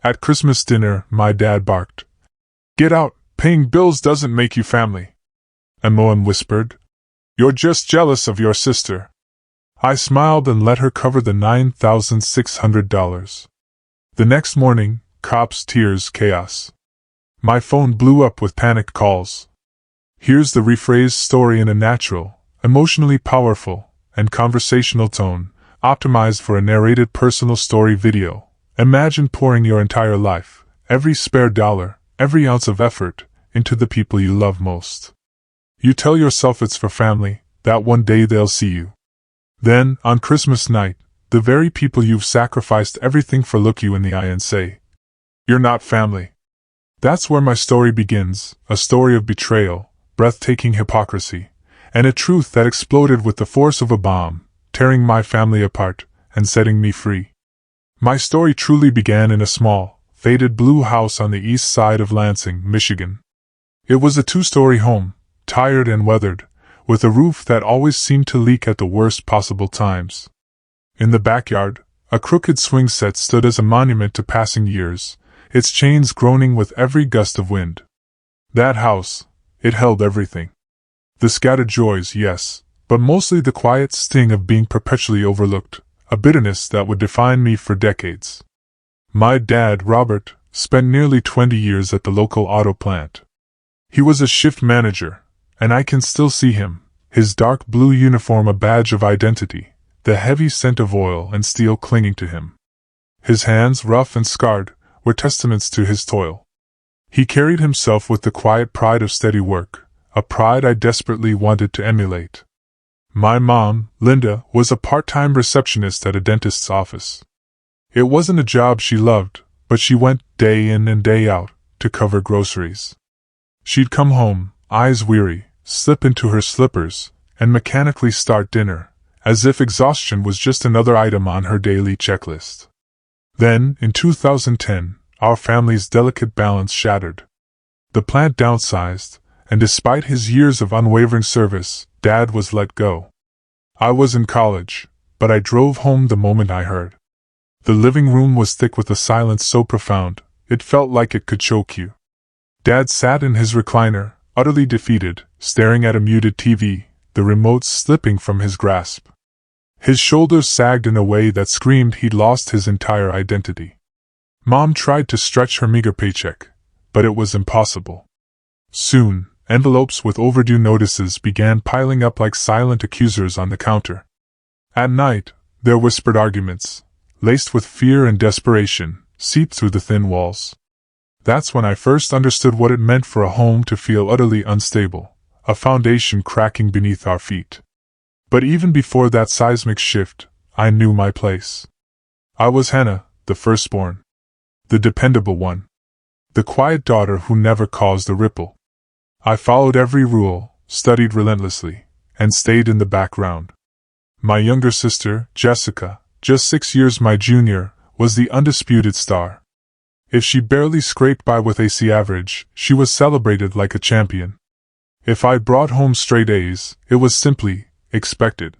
At Christmas dinner, my dad barked. "Get out, paying bills doesn't make you family." Moen whispered. "You're just jealous of your sister." I smiled and let her cover the $9,600. The next morning, cops, tears, chaos. My phone blew up with panicked calls. Here's the rephrased story in a natural, emotionally powerful, and conversational tone, optimized for a narrated personal story video. Imagine pouring your entire life, every spare dollar, every ounce of effort, into the people you love most. You tell yourself it's for family, that one day they'll see you. Then, on Christmas night, the very people you've sacrificed everything for look you in the eye and say, "You're not family." That's where my story begins, a story of betrayal, breathtaking hypocrisy, and a truth that exploded with the force of a bomb, tearing my family apart and setting me free. My story truly began in a small, faded blue house on the east side of Lansing, Michigan. It was a two-story home, tired and weathered, with a roof that always seemed to leak at the worst possible times. In the backyard, a crooked swing set stood as a monument to passing years, its chains groaning with every gust of wind. That house, it held everything. The scattered joys, yes, but mostly the quiet sting of being perpetually overlooked, a bitterness that would define me for decades. My dad, Robert, spent nearly 20 years at the local auto plant. He was a shift manager, and I can still see him, his dark blue uniform a badge of identity, the heavy scent of oil and steel clinging to him. His hands, rough and scarred, were testaments to his toil. He carried himself with the quiet pride of steady work, a pride I desperately wanted to emulate. My mom, Linda, was a part-time receptionist at a dentist's office. It wasn't a job she loved, but she went day in and day out to cover groceries. She'd come home, eyes weary, slip into her slippers, and mechanically start dinner, as if exhaustion was just another item on her daily checklist. Then, in 2010, our family's delicate balance shattered. The plant downsized, and despite his years of unwavering service, Dad was let go. I was in college, but I drove home the moment I heard. The living room was thick with a silence so profound, it felt like it could choke you. Dad sat in his recliner, utterly defeated, staring at a muted TV, the remote slipping from his grasp. His shoulders sagged in a way that screamed he'd lost his entire identity. Mom tried to stretch her meager paycheck, but it was impossible. Soon, envelopes with overdue notices began piling up like silent accusers on the counter. At night, their whispered arguments, laced with fear and desperation, seeped through the thin walls. That's when I first understood what it meant for a home to feel utterly unstable, a foundation cracking beneath our feet. But even before that seismic shift, I knew my place. I was Hannah, the firstborn. The dependable one. The quiet daughter who never caused a ripple. I followed every rule, studied relentlessly, and stayed in the background. My younger sister, Jessica, just 6 years my junior, was the undisputed star. If she barely scraped by with AC average, she was celebrated like a champion. If I brought home straight A's, it was simply expected.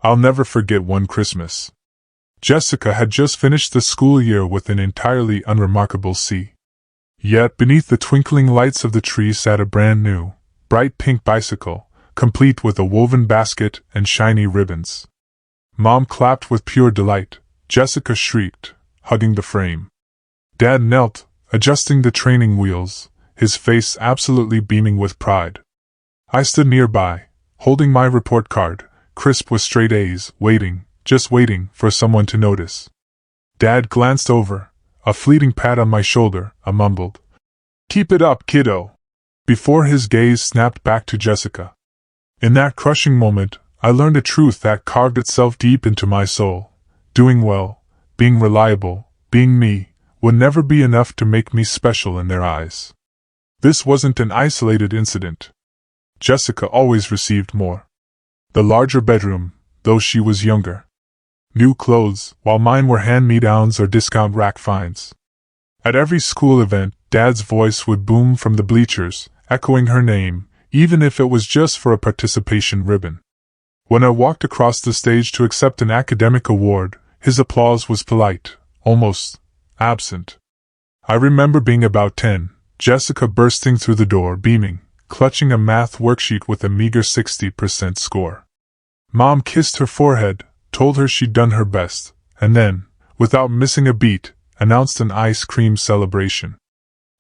I'll never forget one Christmas. Jessica had just finished the school year with an entirely unremarkable C. Yet beneath the twinkling lights of the tree sat a brand new, bright pink bicycle, complete with a woven basket and shiny ribbons. Mom clapped with pure delight. Jessica shrieked, hugging the frame. Dad knelt, adjusting the training wheels, his face absolutely beaming with pride. I stood nearby, holding my report card, crisp with straight A's, just waiting for someone to notice. Dad glanced over, a fleeting pat on my shoulder, a mumbled, "Keep it up, kiddo," before his gaze snapped back to Jessica. In that crushing moment, I learned a truth that carved itself deep into my soul. Doing well, being reliable, being me, would never be enough to make me special in their eyes. This wasn't an isolated incident. Jessica always received more. The larger bedroom, though she was younger. New clothes, while mine were hand-me-downs or discount rack finds. At every school event, Dad's voice would boom from the bleachers, echoing her name, even if it was just for a participation ribbon. When I walked across the stage to accept an academic award, his applause was polite, almost absent. I remember being about 10, Jessica bursting through the door beaming, clutching a math worksheet with a meager 60% score. Mom kissed her forehead, told her she'd done her best, and then, without missing a beat, announced an ice cream celebration.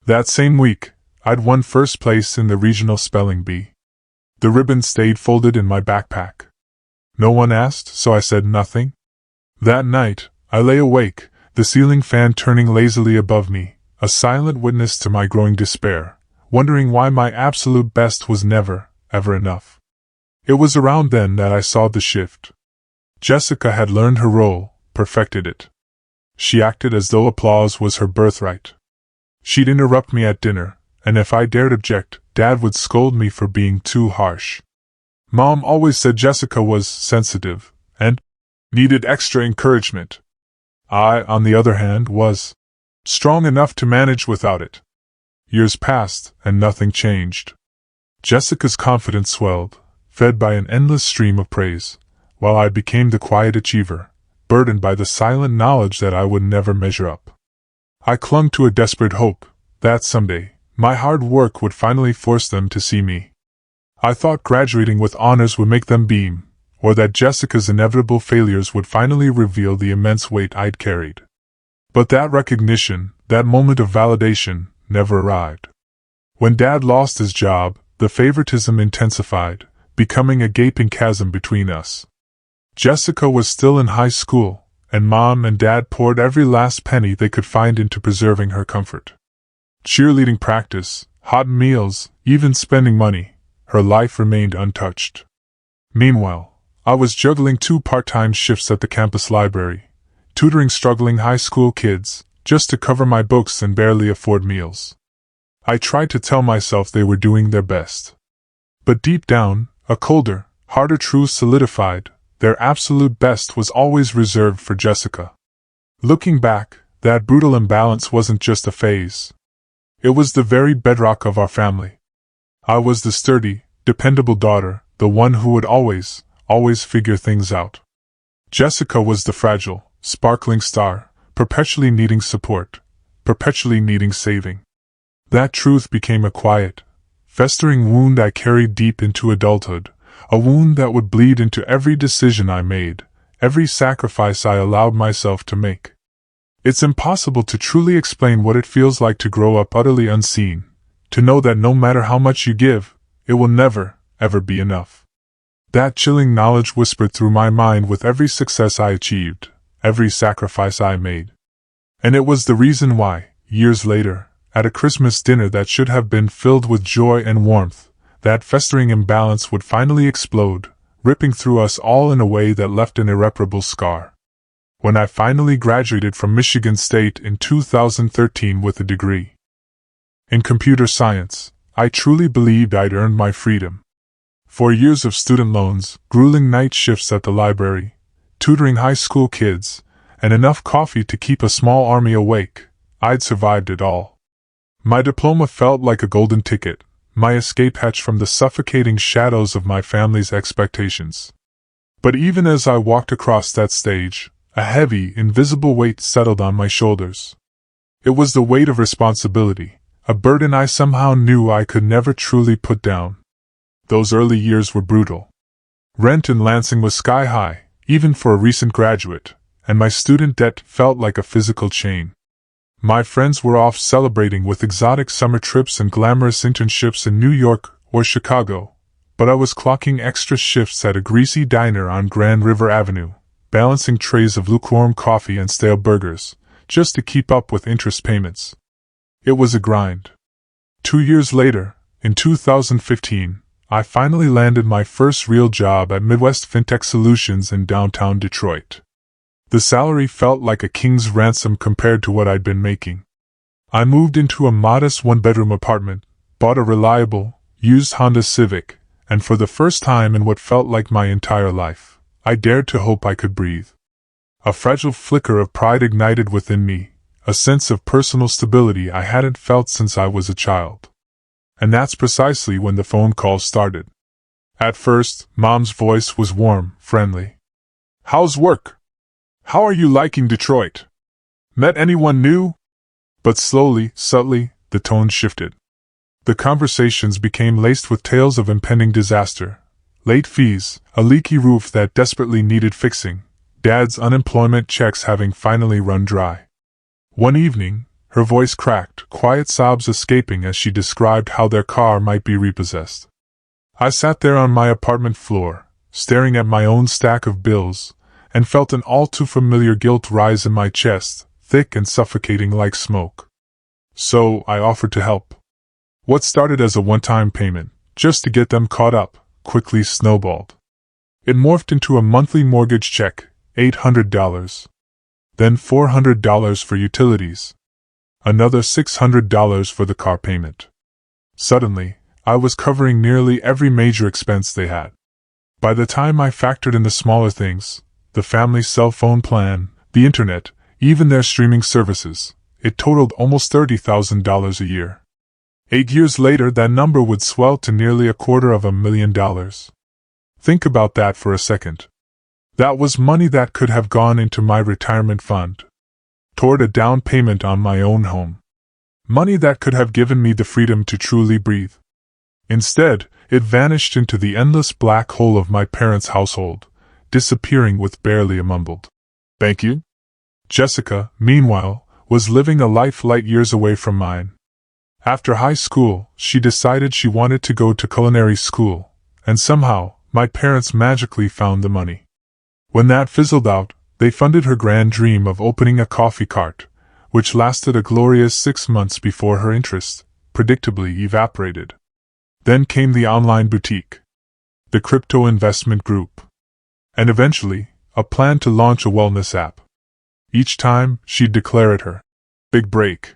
That same week, I'd won first place in the regional spelling bee. The ribbon stayed folded in my backpack. No one asked, so I said nothing. That night, I lay awake, the ceiling fan turning lazily above me, a silent witness to my growing despair, wondering why my absolute best was never, ever enough. It was around then that I saw the shift. Jessica had learned her role, perfected it. She acted as though applause was her birthright. She'd interrupt me at dinner, and if I dared object, Dad would scold me for being too harsh. Mom always said Jessica was sensitive, and needed extra encouragement. I, on the other hand, was strong enough to manage without it. Years passed, and nothing changed. Jessica's confidence swelled, fed by an endless stream of praise, while I became the quiet achiever, burdened by the silent knowledge that I would never measure up. I clung to a desperate hope that someday, my hard work would finally force them to see me. I thought graduating with honors would make them beam, or that Jessica's inevitable failures would finally reveal the immense weight I'd carried. But that recognition, that moment of validation, never arrived. When Dad lost his job, the favoritism intensified, becoming a gaping chasm between us. Jessica was still in high school, and Mom and Dad poured every last penny they could find into preserving her comfort. Cheerleading practice, hot meals, even spending money, her life remained untouched. Meanwhile, I was juggling 2 part-time shifts at the campus library, tutoring struggling high school kids, just to cover my books and barely afford meals. I tried to tell myself they were doing their best. But deep down, a colder, harder truth solidified: their absolute best was always reserved for Jessica. Looking back, that brutal imbalance wasn't just a phase. It was the very bedrock of our family. I was the sturdy, dependable daughter, the one who would always figure things out. Jessica was the fragile, sparkling star, perpetually needing support, perpetually needing saving. That truth became a quiet, festering wound I carried deep into adulthood, a wound that would bleed into every decision I made, every sacrifice I allowed myself to make. It's impossible to truly explain what it feels like to grow up utterly unseen, to know that no matter how much you give, it will never, ever be enough. That chilling knowledge whispered through my mind with every success I achieved, every sacrifice I made. And it was the reason why, years later, at a Christmas dinner that should have been filled with joy and warmth, that festering imbalance would finally explode, ripping through us all in a way that left an irreparable scar. When I finally graduated from Michigan State in 2013 with a degree in computer science, I truly believed I'd earned my freedom. 4 years of student loans, grueling night shifts at the library, tutoring high school kids, and enough coffee to keep a small army awake, I'd survived it all. My diploma felt like a golden ticket, my escape hatch from the suffocating shadows of my family's expectations. But even as I walked across that stage, a heavy, invisible weight settled on my shoulders. It was the weight of responsibility, a burden I somehow knew I could never truly put down. Those early years were brutal. Rent in Lansing was sky high, even for a recent graduate, and my student debt felt like a physical chain. My friends were off celebrating with exotic summer trips and glamorous internships in New York or Chicago, but I was clocking extra shifts at a greasy diner on Grand River Avenue, balancing trays of lukewarm coffee and stale burgers, just to keep up with interest payments. It was a grind. 2 years later, in 2015, I finally landed my first real job at Midwest FinTech Solutions in downtown Detroit. The salary felt like a king's ransom compared to what I'd been making. I moved into a modest 1-bedroom apartment, bought a reliable, used Honda Civic, and for the first time in what felt like my entire life, I dared to hope I could breathe. A fragile flicker of pride ignited within me, a sense of personal stability I hadn't felt since I was a child. And that's precisely when the phone call started. At first, Mom's voice was warm, friendly. "How's work? How are you liking Detroit? Met anyone new?" But slowly, subtly, the tone shifted. The conversations became laced with tales of impending disaster, late fees, a leaky roof that desperately needed fixing, Dad's unemployment checks having finally run dry. One evening, her voice cracked, quiet sobs escaping as she described how their car might be repossessed. I sat there on my apartment floor, staring at my own stack of bills, and felt an all too familiar guilt rise in my chest, thick and suffocating like smoke. So, I offered to help. What started as a one-time payment, just to get them caught up, quickly snowballed. It morphed into a monthly mortgage check, $800. Then $400 for utilities. Another $600 for the car payment. Suddenly, I was covering nearly every major expense they had. By the time I factored in the smaller things, the family's cell phone plan, the internet, even their streaming services, it totaled almost $30,000 a year. 8 years later, that number would swell to nearly $250,000. Think about that for a second. That was money that could have gone into my retirement fund, toward a down payment on my own home. Money that could have given me the freedom to truly breathe. Instead, it vanished into the endless black hole of my parents' household, disappearing with barely a mumbled "Thank you." Jessica, meanwhile, was living a life light years away from mine. After high school, she decided she wanted to go to culinary school, and somehow, my parents magically found the money. When that fizzled out, they funded her grand dream of opening a coffee cart, which lasted a glorious 6 months before her interest, predictably, evaporated. Then came the online boutique, the crypto investment group, and eventually, a plan to launch a wellness app. Each time, she'd declare it her big break.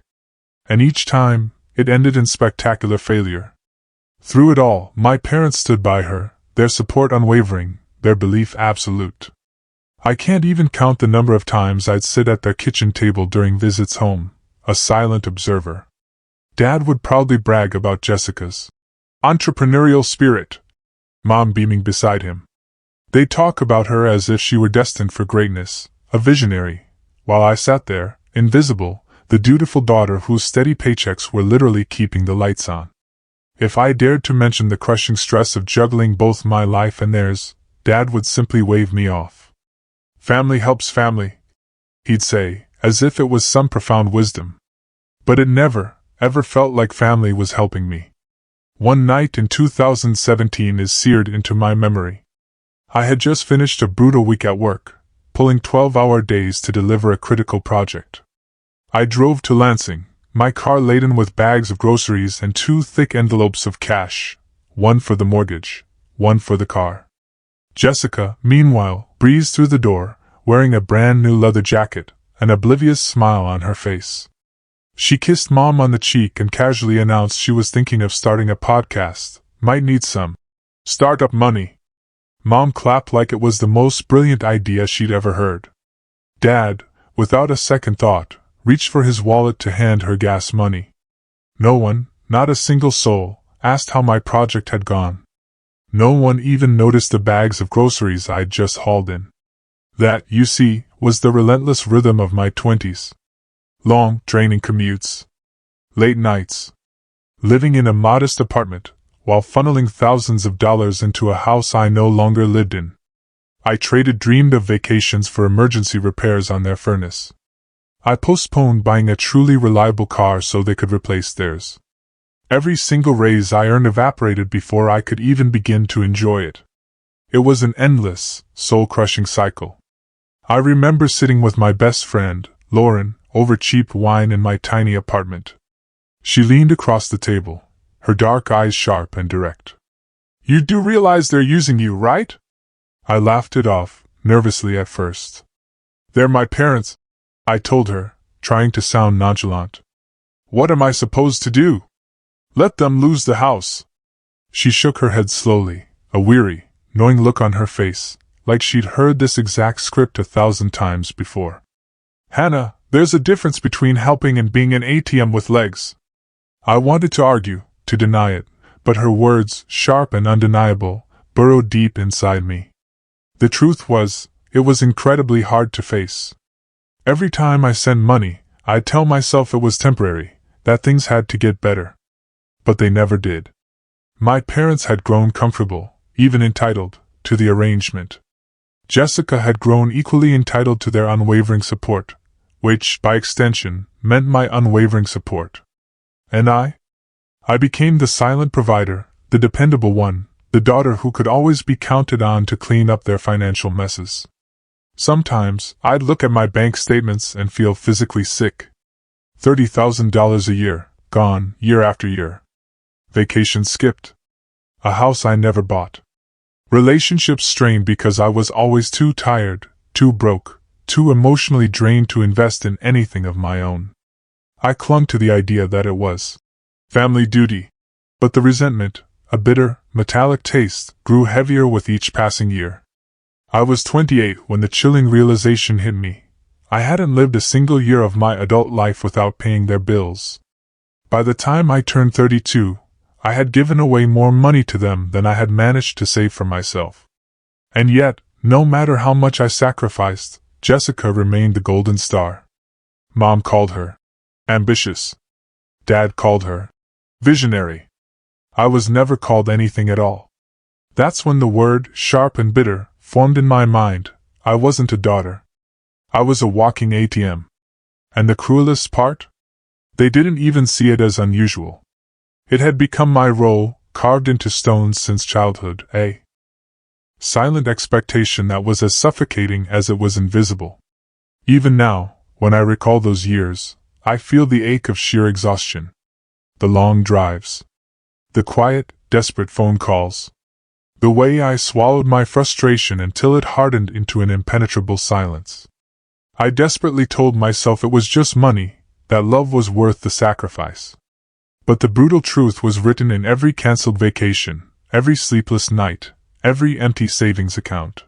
And each time, it ended in spectacular failure. Through it all, my parents stood by her, their support unwavering, their belief absolute. I can't even count the number of times I'd sit at their kitchen table during visits home, a silent observer. Dad would proudly brag about Jessica's entrepreneurial spirit, Mom beaming beside him. They'd talk about her as if she were destined for greatness, a visionary, while I sat there, invisible, the dutiful daughter whose steady paychecks were literally keeping the lights on. If I dared to mention the crushing stress of juggling both my life and theirs, Dad would simply wave me off. "Family helps family," he'd say, as if it was some profound wisdom. But it never, ever felt like family was helping me. One night in 2017 is seared into my memory. I had just finished a brutal week at work, pulling 12-hour days to deliver a critical project. I drove to Lansing, my car laden with bags of groceries and 2 thick envelopes of cash, one for the mortgage, one for the car. Jessica, meanwhile, breezed through the door, wearing a brand new leather jacket, an oblivious smile on her face. She kissed Mom on the cheek and casually announced she was thinking of starting a podcast, might need some startup money. Mom clapped like it was the most brilliant idea she'd ever heard. Dad, without a second thought, reached for his wallet to hand her gas money. No one, not a single soul, asked how my project had gone. No one even noticed the bags of groceries I'd just hauled in. That, you see, was the relentless rhythm of my 20s. Long, draining commutes. Late nights. Living in a modest apartment, while funneling thousands of dollars into a house I no longer lived in. I traded dreamed of vacations for emergency repairs on their furnace. I postponed buying a truly reliable car so they could replace theirs. Every single raise I earned evaporated before I could even begin to enjoy it. It was an endless, soul-crushing cycle. I remember sitting with my best friend, Lauren, over cheap wine in my tiny apartment. She leaned across the table, her dark eyes sharp and direct. "You do realize they're using you, right?" I laughed it off, nervously at first. "They're my parents," I told her, trying to sound nonchalant. "What am I supposed to do? Let them lose the house?" She shook her head slowly, a weary, knowing look on her face, like she'd heard this exact script 1,000 times before. "Hannah, there's a difference between helping and being an ATM with legs." I wanted to argue, to deny it, but her words, sharp and undeniable, burrowed deep inside me. The truth was, it was incredibly hard to face. Every time I sent money, I'd tell myself it was temporary, that things had to get better. But they never did. My parents had grown comfortable, even entitled, to the arrangement. Jessica had grown equally entitled to their unwavering support, which, by extension, meant my unwavering support. And I became the silent provider, the dependable one, the daughter who could always be counted on to clean up their financial messes. Sometimes, I'd look at my bank statements and feel physically sick. $30,000 a year, gone, year after year. Vacations skipped. A house I never bought. Relationships strained because I was always too tired, too broke, too emotionally drained to invest in anything of my own. I clung to the idea that it was family duty. But the resentment, a bitter, metallic taste, grew heavier with each passing year. I was 28 when the chilling realization hit me. I hadn't lived a single year of my adult life without paying their bills. By the time I turned 32, I had given away more money to them than I had managed to save for myself. And yet, no matter how much I sacrificed, Jessica remained the golden star. Mom called her ambitious. Dad called her visionary. I was never called anything at all. That's when the word, sharp and bitter, formed in my mind. I wasn't a daughter. I was a walking ATM. And the cruelest part? They didn't even see it as unusual. It had become my role, carved into stone since childhood, a silent expectation that was as suffocating as it was invisible. Even now, when I recall those years, I feel the ache of sheer exhaustion. The long drives. The quiet, desperate phone calls. The way I swallowed my frustration until it hardened into an impenetrable silence. I desperately told myself it was just money, that love was worth the sacrifice. But the brutal truth was written in every cancelled vacation, every sleepless night, every empty savings account.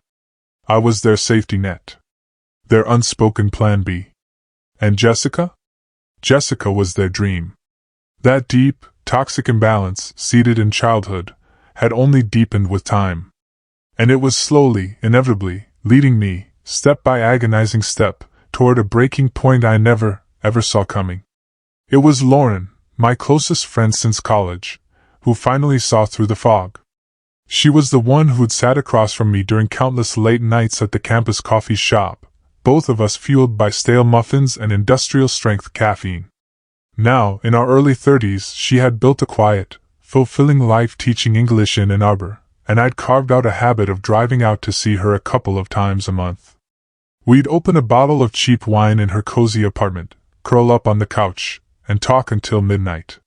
I was their safety net. Their unspoken plan B. And Jessica? Jessica was their dream. That deep, toxic imbalance, seated in childhood, had only deepened with time. And it was slowly, inevitably, leading me, step by agonizing step, toward a breaking point I never, ever saw coming. It was Lauren, my closest friend since college, who finally saw through the fog. She was the one who'd sat across from me during countless late nights at the campus coffee shop, both of us fueled by stale muffins and industrial-strength caffeine. Now, in our early 30s, she had built a quiet, fulfilling life teaching English in Ann Arbor, and I'd carved out a habit of driving out to see her a couple of times a month. We'd open a bottle of cheap wine in her cozy apartment, curl up on the couch, and talk until midnight.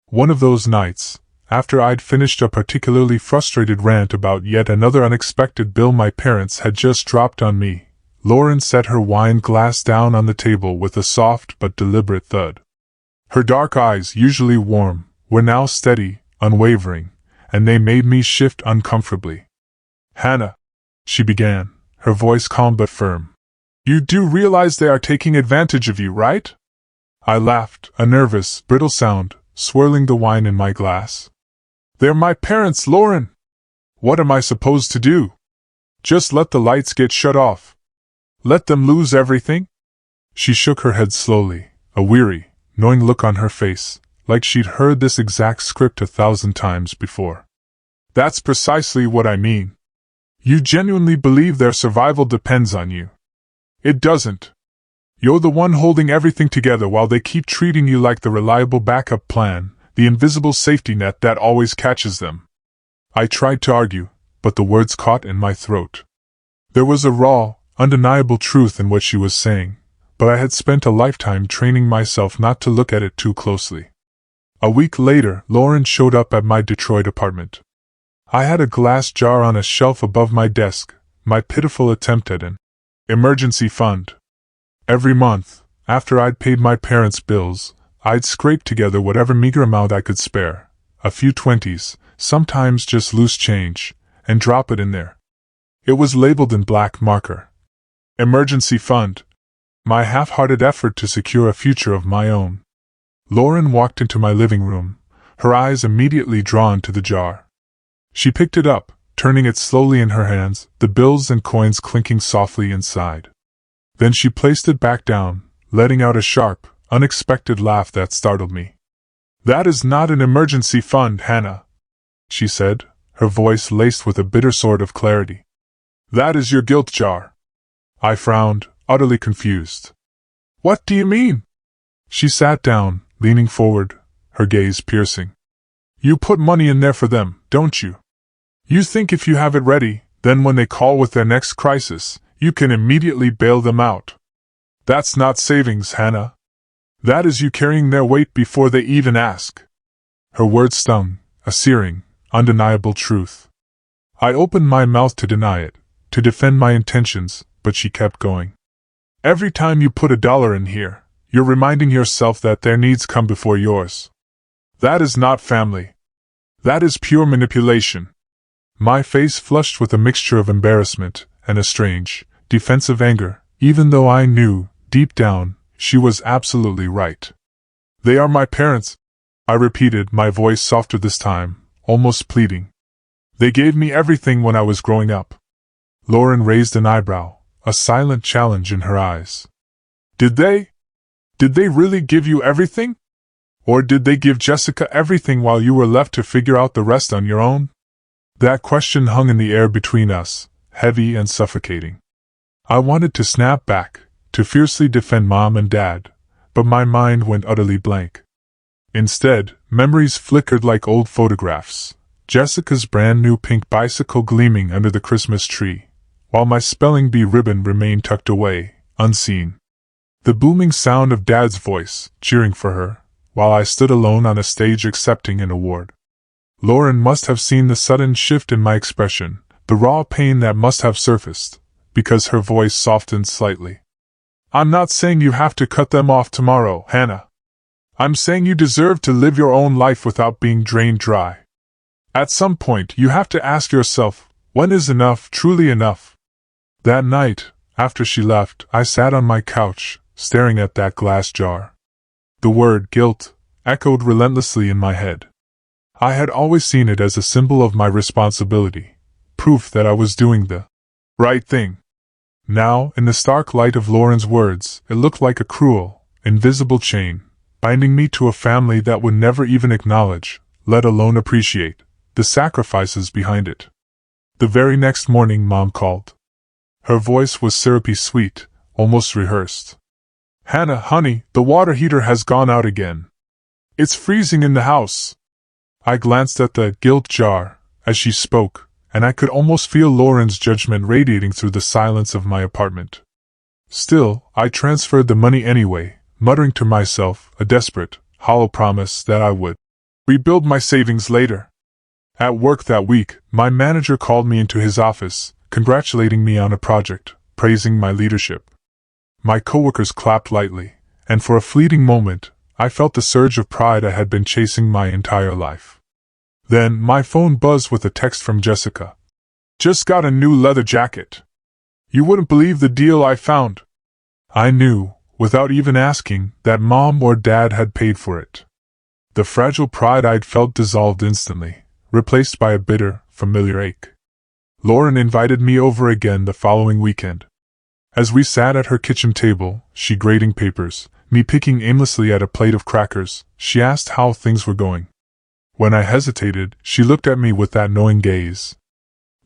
One of those nights, after I'd finished a particularly frustrated rant about yet another unexpected bill my parents had just dropped on me, Lauren set her wine glass down on the table with a soft but deliberate thud. Her dark eyes, usually warm, were now steady, unwavering, and they made me shift uncomfortably. "Hannah," she began, her voice calm but firm. "You do realize they are taking advantage of you, right?" I laughed, a nervous, brittle sound, swirling the wine in my glass. "They're my parents, Lauren! What am I supposed to do? Just let the lights get shut off? Let them lose everything?" She shook her head slowly, a weary, knowing look on her face, like she'd heard this exact script 1,000 times before. "That's precisely what I mean. You genuinely believe their survival depends on you. It doesn't. You're the one holding everything together while they keep treating you like the reliable backup plan, the invisible safety net that always catches them." I tried to argue, but the words caught in my throat. There was a raw, undeniable truth in what she was saying, but I had spent a lifetime training myself not to look at it too closely. A week later, Lauren showed up at my Detroit apartment. I had a glass jar on a shelf above my desk, my pitiful attempt at an emergency fund. Every month, after I'd paid my parents' bills, I'd scrape together whatever meager amount I could spare, a few 20s, sometimes just loose change, and drop it in there. It was labeled in black marker. Emergency fund. My half-hearted effort to secure a future of my own. Lauren walked into my living room, her eyes immediately drawn to the jar. She picked it up, turning it slowly in her hands, the bills and coins clinking softly inside. Then she placed it back down, letting out a sharp, unexpected laugh that startled me. "That is not an emergency fund, Hannah," she said, her voice laced with a bitter sort of clarity. "That is your guilt jar." I frowned, utterly confused. "What do you mean?" She sat down, leaning forward, her gaze piercing. "You put money in there for them, don't you? You think if you have it ready, then when they call with their next crisis, you can immediately bail them out. That's not savings, Hannah. That is you carrying their weight before they even ask." Her words stung, a searing, undeniable truth. I opened my mouth to deny it, to defend my intentions, but she kept going. "Every time you put $1 in here, you're reminding yourself that their needs come before yours. That is not family. That is pure manipulation." My face flushed with a mixture of embarrassment and a strange, defensive anger, even though I knew, deep down, she was absolutely right. "They are my parents," I repeated, my voice softer this time, almost pleading. "They gave me everything when I was growing up." Lauren raised an eyebrow, a silent challenge in her eyes. "Did they? Did they really give you everything? Or did they give Jessica everything while you were left to figure out the rest on your own?" That question hung in the air between us, heavy and suffocating. I wanted to snap back, to fiercely defend Mom and Dad, but my mind went utterly blank. Instead, memories flickered like old photographs, Jessica's brand new pink bicycle gleaming under the Christmas tree, while my spelling bee ribbon remained tucked away, unseen. The booming sound of Dad's voice, cheering for her, while I stood alone on a stage accepting an award. Lauren must have seen the sudden shift in my expression, the raw pain that must have surfaced, because her voice softened slightly. "I'm not saying you have to cut them off tomorrow, Hannah. I'm saying you deserve to live your own life without being drained dry. At some point, you have to ask yourself, when is enough truly enough?" That night, after she left, I sat on my couch, staring at that glass jar. The word guilt echoed relentlessly in my head. I had always seen it as a symbol of my responsibility, proof that I was doing the right thing. Now, in the stark light of Lauren's words, it looked like a cruel, invisible chain, binding me to a family that would never even acknowledge, let alone appreciate, the sacrifices behind it. The very next morning Mom called. Her voice was syrupy sweet, almost rehearsed. "Hannah, honey, the water heater has gone out again. It's freezing in the house." I glanced at the guilt jar as she spoke, and I could almost feel Lauren's judgment radiating through the silence of my apartment. Still, I transferred the money anyway, muttering to myself a desperate, hollow promise that I would rebuild my savings later. At work that week, my manager called me into his office, congratulating me on a project, praising my leadership. My coworkers clapped lightly, and for a fleeting moment, I felt the surge of pride I had been chasing my entire life. Then, my phone buzzed with a text from Jessica. "Just got a new leather jacket. You wouldn't believe the deal I found." I knew, without even asking, that Mom or Dad had paid for it. The fragile pride I'd felt dissolved instantly, replaced by a bitter, familiar ache. Lauren invited me over again the following weekend. As we sat at her kitchen table, she grading papers, me picking aimlessly at a plate of crackers, she asked how things were going. When I hesitated, she looked at me with that knowing gaze.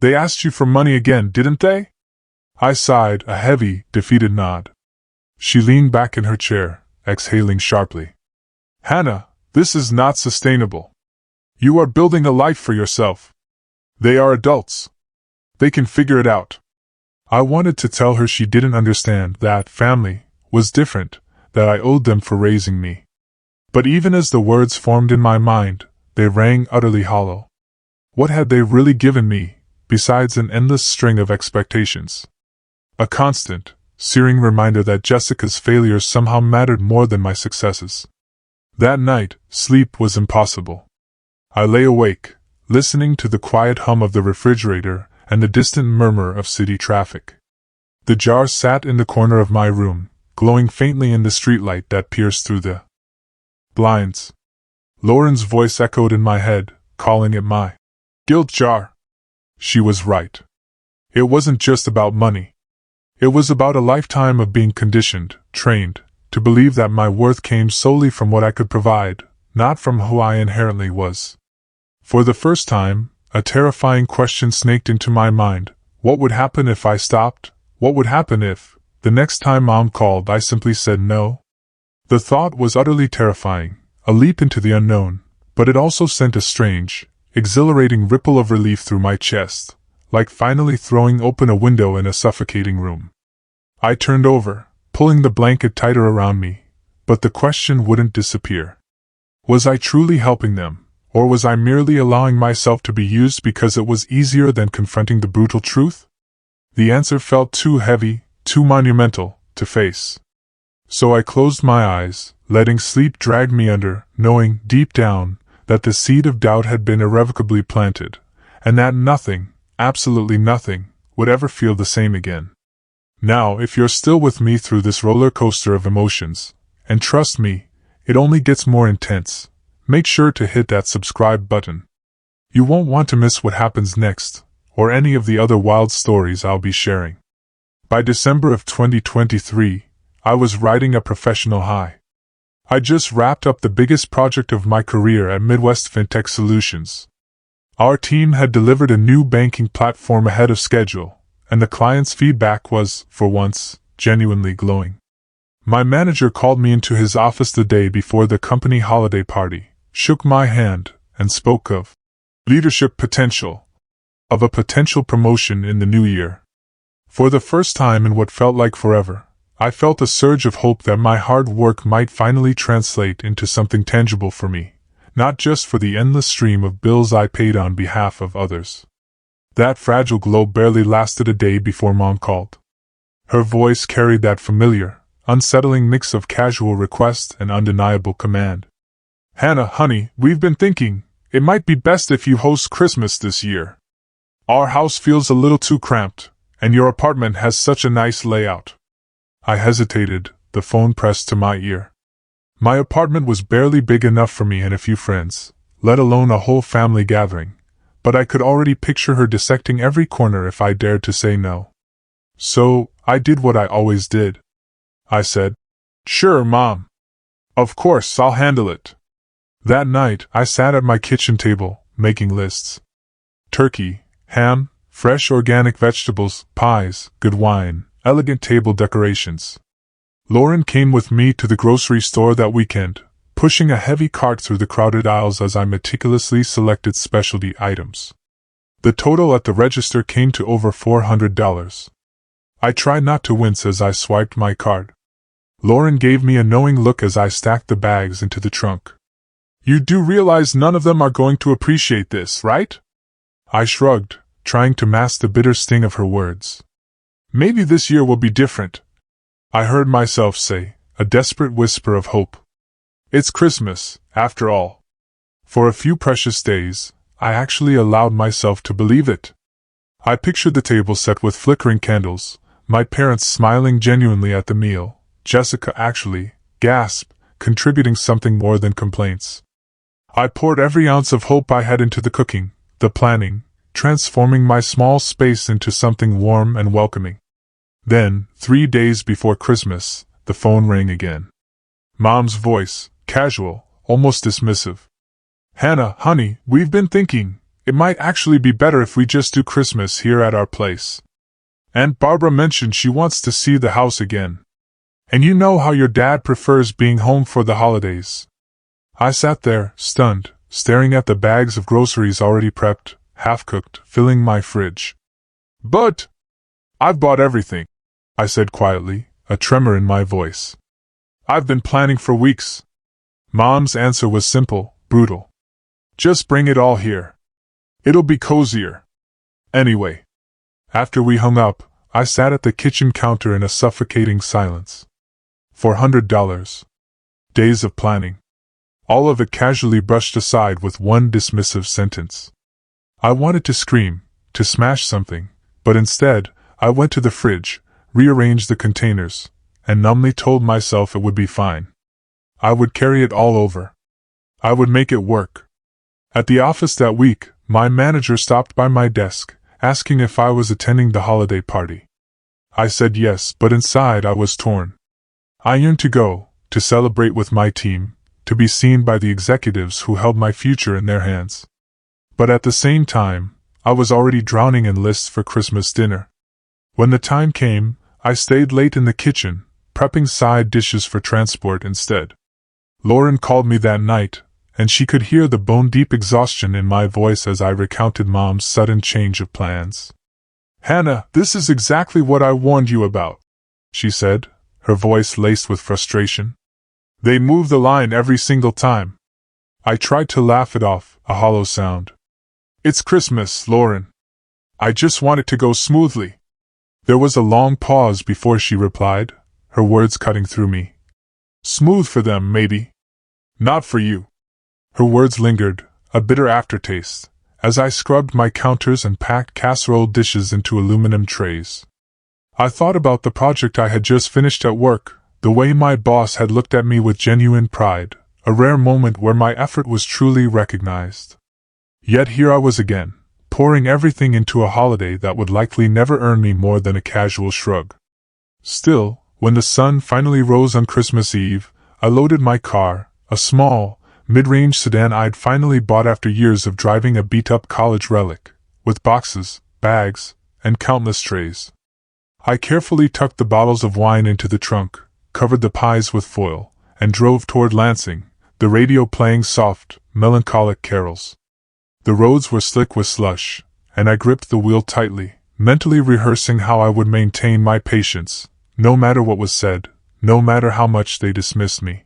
"They asked you for money again, didn't they?" I sighed, a heavy, defeated nod. She leaned back in her chair, exhaling sharply. "Hannah, this is not sustainable. You are building a life for yourself. They are adults. They can figure it out." I wanted to tell her she didn't understand, that family was different, that I owed them for raising me. But even as the words formed in my mind, they rang utterly hollow. What had they really given me, besides an endless string of expectations? A constant, searing reminder that Jessica's failures somehow mattered more than my successes. That night, sleep was impossible. I lay awake, listening to the quiet hum of the refrigerator and the distant murmur of city traffic. The jar sat in the corner of my room, glowing faintly in the streetlight that pierced through the blinds. Lauren's voice echoed in my head, calling it my guilt jar. She was right. It wasn't just about money. It was about a lifetime of being conditioned, trained, to believe that my worth came solely from what I could provide, not from who I inherently was. For the first time, a terrifying question snaked into my mind. What would happen if I stopped? What would happen if, the next time Mom called, I simply said no? The thought was utterly terrifying, a leap into the unknown, but it also sent a strange, exhilarating ripple of relief through my chest, like finally throwing open a window in a suffocating room. I turned over, pulling the blanket tighter around me, but the question wouldn't disappear. Was I truly helping them, or was I merely allowing myself to be used because it was easier than confronting the brutal truth? The answer felt too heavy, too monumental, to face. So I closed my eyes, letting sleep drag me under, knowing, deep down, that the seed of doubt had been irrevocably planted, and that nothing, absolutely nothing, would ever feel the same again. Now, if you're still with me through this roller coaster of emotions, and trust me, it only gets more intense, make sure to hit that subscribe button. You won't want to miss what happens next, or any of the other wild stories I'll be sharing. By December of 2023, I was riding a professional high. I just wrapped up the biggest project of my career at Midwest FinTech Solutions. Our team had delivered a new banking platform ahead of schedule, and the client's feedback was, for once, genuinely glowing. My manager called me into his office the day before the company holiday party, shook my hand, and spoke of leadership potential, of a potential promotion in the new year. For the first time in what felt like forever, I felt a surge of hope that my hard work might finally translate into something tangible for me, not just for the endless stream of bills I paid on behalf of others. That fragile glow barely lasted a day before Mom called. Her voice carried that familiar, unsettling mix of casual request and undeniable command. "Hannah, honey, we've been thinking, it might be best if you host Christmas this year. Our house feels a little too cramped, and your apartment has such a nice layout." I hesitated, the phone pressed to my ear. My apartment was barely big enough for me and a few friends, let alone a whole family gathering, but I could already picture her dissecting every corner if I dared to say no. So, I did what I always did. I said, "Sure, Mom. Of course, I'll handle it." That night, I sat at my kitchen table, making lists. Turkey, ham, fresh organic vegetables, pies, good wine, elegant table decorations. Lauren came with me to the grocery store that weekend, pushing a heavy cart through the crowded aisles as I meticulously selected specialty items. The total at the register came to over $400. I tried not to wince as I swiped my card. Lauren gave me a knowing look as I stacked the bags into the trunk. "You do realize none of them are going to appreciate this, right?" I shrugged, trying to mask the bitter sting of her words. "Maybe this year will be different," I heard myself say, a desperate whisper of hope. It's Christmas, after all. For a few precious days, I actually allowed myself to believe it. I pictured the table set with flickering candles, my parents smiling genuinely at the meal, Jessica actually, gasp, contributing something more than complaints. I poured every ounce of hope I had into the cooking, the planning, transforming my small space into something warm and welcoming. Then, 3 days before Christmas, the phone rang again. Mom's voice, casual, almost dismissive. "Hannah, honey, we've been thinking, it might actually be better if we just do Christmas here at our place. Aunt Barbara mentioned she wants to see the house again. And you know how your dad prefers being home for the holidays." I sat there, stunned, staring at the bags of groceries already prepped, half-cooked, filling my fridge. "But I've bought everything," I said quietly, a tremor in my voice. "I've been planning for weeks." Mom's answer was simple, brutal. "Just bring it all here. It'll be cozier. Anyway." After we hung up, I sat at the kitchen counter in a suffocating silence. $400. Days of planning. All of it casually brushed aside with one dismissive sentence. I wanted to scream, to smash something, but instead, I went to the fridge, rearranged the containers, and numbly told myself it would be fine. I would carry it all over. I would make it work. At the office that week, my manager stopped by my desk, asking if I was attending the holiday party. I said yes, but inside I was torn. I yearned to go, to celebrate with my team, to be seen by the executives who held my future in their hands. But at the same time, I was already drowning in lists for Christmas dinner. When the time came, I stayed late in the kitchen, prepping side dishes for transport instead. Lauren called me that night, and she could hear the bone-deep exhaustion in my voice as I recounted Mom's sudden change of plans. "Hannah, this is exactly what I warned you about," she said, her voice laced with frustration. "They move the line every single time." I tried to laugh it off, a hollow sound. "It's Christmas, Lauren. I just want it to go smoothly." There was a long pause before she replied, her words cutting through me. "Smooth for them, maybe. Not for you." Her words lingered, a bitter aftertaste, as I scrubbed my counters and packed casserole dishes into aluminum trays. I thought about the project I had just finished at work, the way my boss had looked at me with genuine pride, a rare moment where my effort was truly recognized. Yet here I was again, pouring everything into a holiday that would likely never earn me more than a casual shrug. Still, when the sun finally rose on Christmas Eve, I loaded my car, a small, mid-range sedan I'd finally bought after years of driving a beat-up college relic, with boxes, bags, and countless trays. I carefully tucked the bottles of wine into the trunk, covered the pies with foil, and drove toward Lansing, the radio playing soft, melancholic carols. The roads were slick with slush, and I gripped the wheel tightly, mentally rehearsing how I would maintain my patience, no matter what was said, no matter how much they dismissed me.